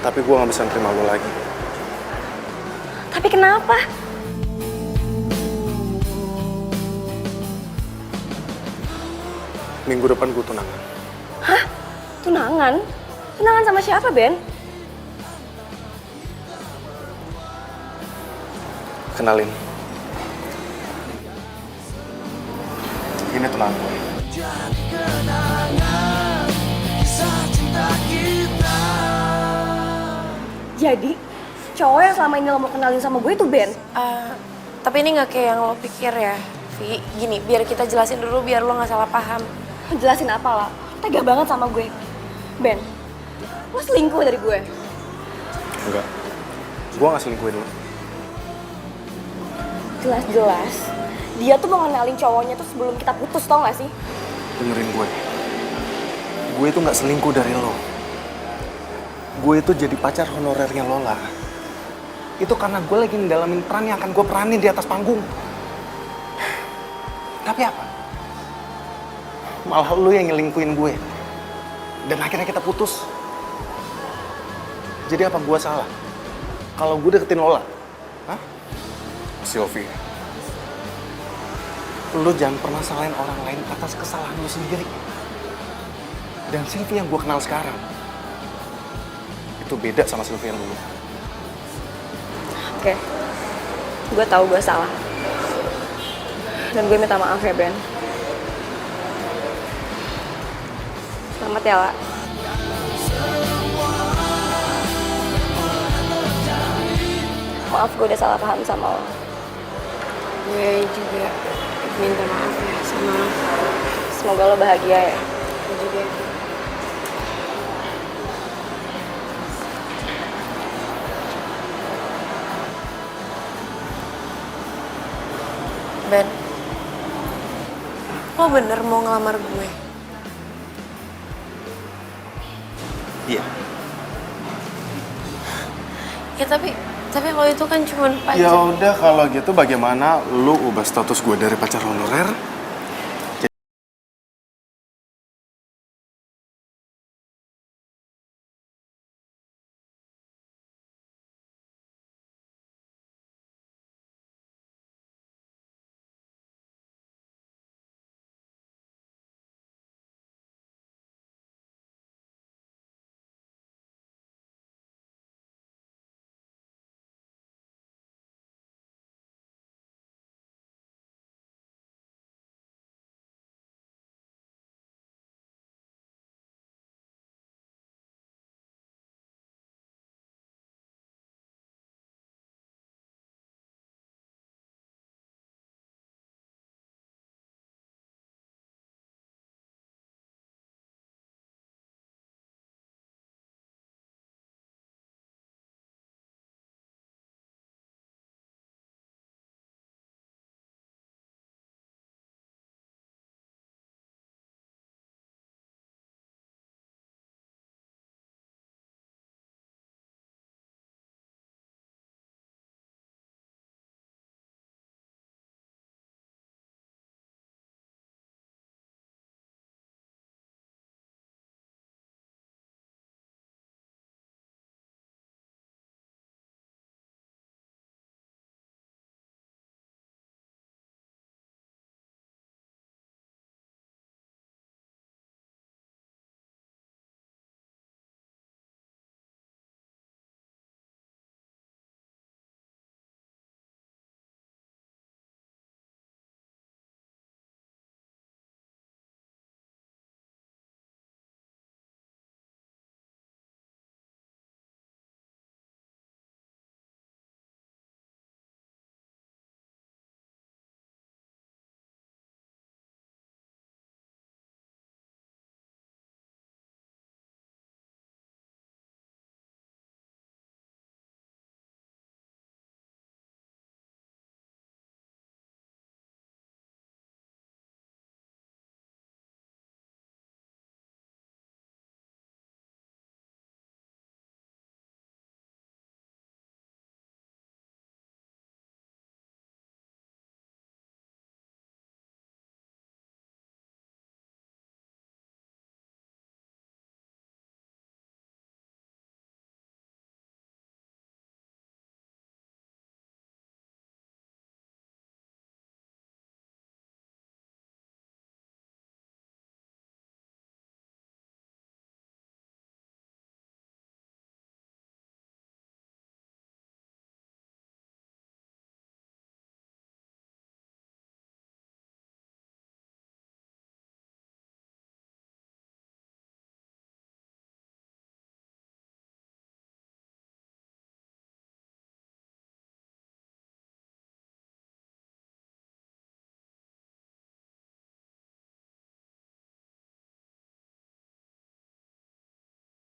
Tapi gue gak bisa nerima lo lagi.
Tapi kenapa?
Minggu depan gue tunangan.
Hah? Tunangan? Tunangan sama siapa, Ben?
Kenalin. Ini tunangan gue.
Jadi, cowok yang selama ini lo mau kenalin sama gue itu Ben?
Tapi ini nggak kayak yang lo pikir ya, Vi. Gini, biar kita jelasin dulu biar lo nggak salah paham.
Jelasin apa lah? Tega banget sama gue. Ben, lo selingkuh dari gue.
Enggak. Gue gak selingkuhin lo.
Jelas-jelas, dia tuh mau kenalin cowoknya tuh sebelum kita putus, tau gak sih?
Dengerin gue. Gue itu gak selingkuh dari lo. Gue itu jadi pacar honorernya Lola. Itu karena gue lagi ngedalamin peran yang akan gue peranin di atas panggung. Tapi apa? Malah lo yang nyelingkuhin gue. Dan akhirnya kita putus. Jadi apa gue salah? Kalau gue deketin Lola? Hah? Sylvia, lo jangan pernah salahin orang lain atas kesalahan lo sendiri. Dan Sylvia yang gue kenal sekarang, itu beda sama Sylvia yang dulu.
Oke, gue tahu gue salah. Dan gue minta maaf ya, Ben. Selamat ya, La. Maaf gue udah salah paham sama lo.
Gue juga minta maaf ya sama lo.
Semoga lo bahagia ya.
Gue juga. Ben, lo bener mau ngelamar gue?
Iya.
Ya tapi lo itu kan cuma pacar.
Ya udah kalau gitu bagaimana lu ubah status gue dari pacar honorer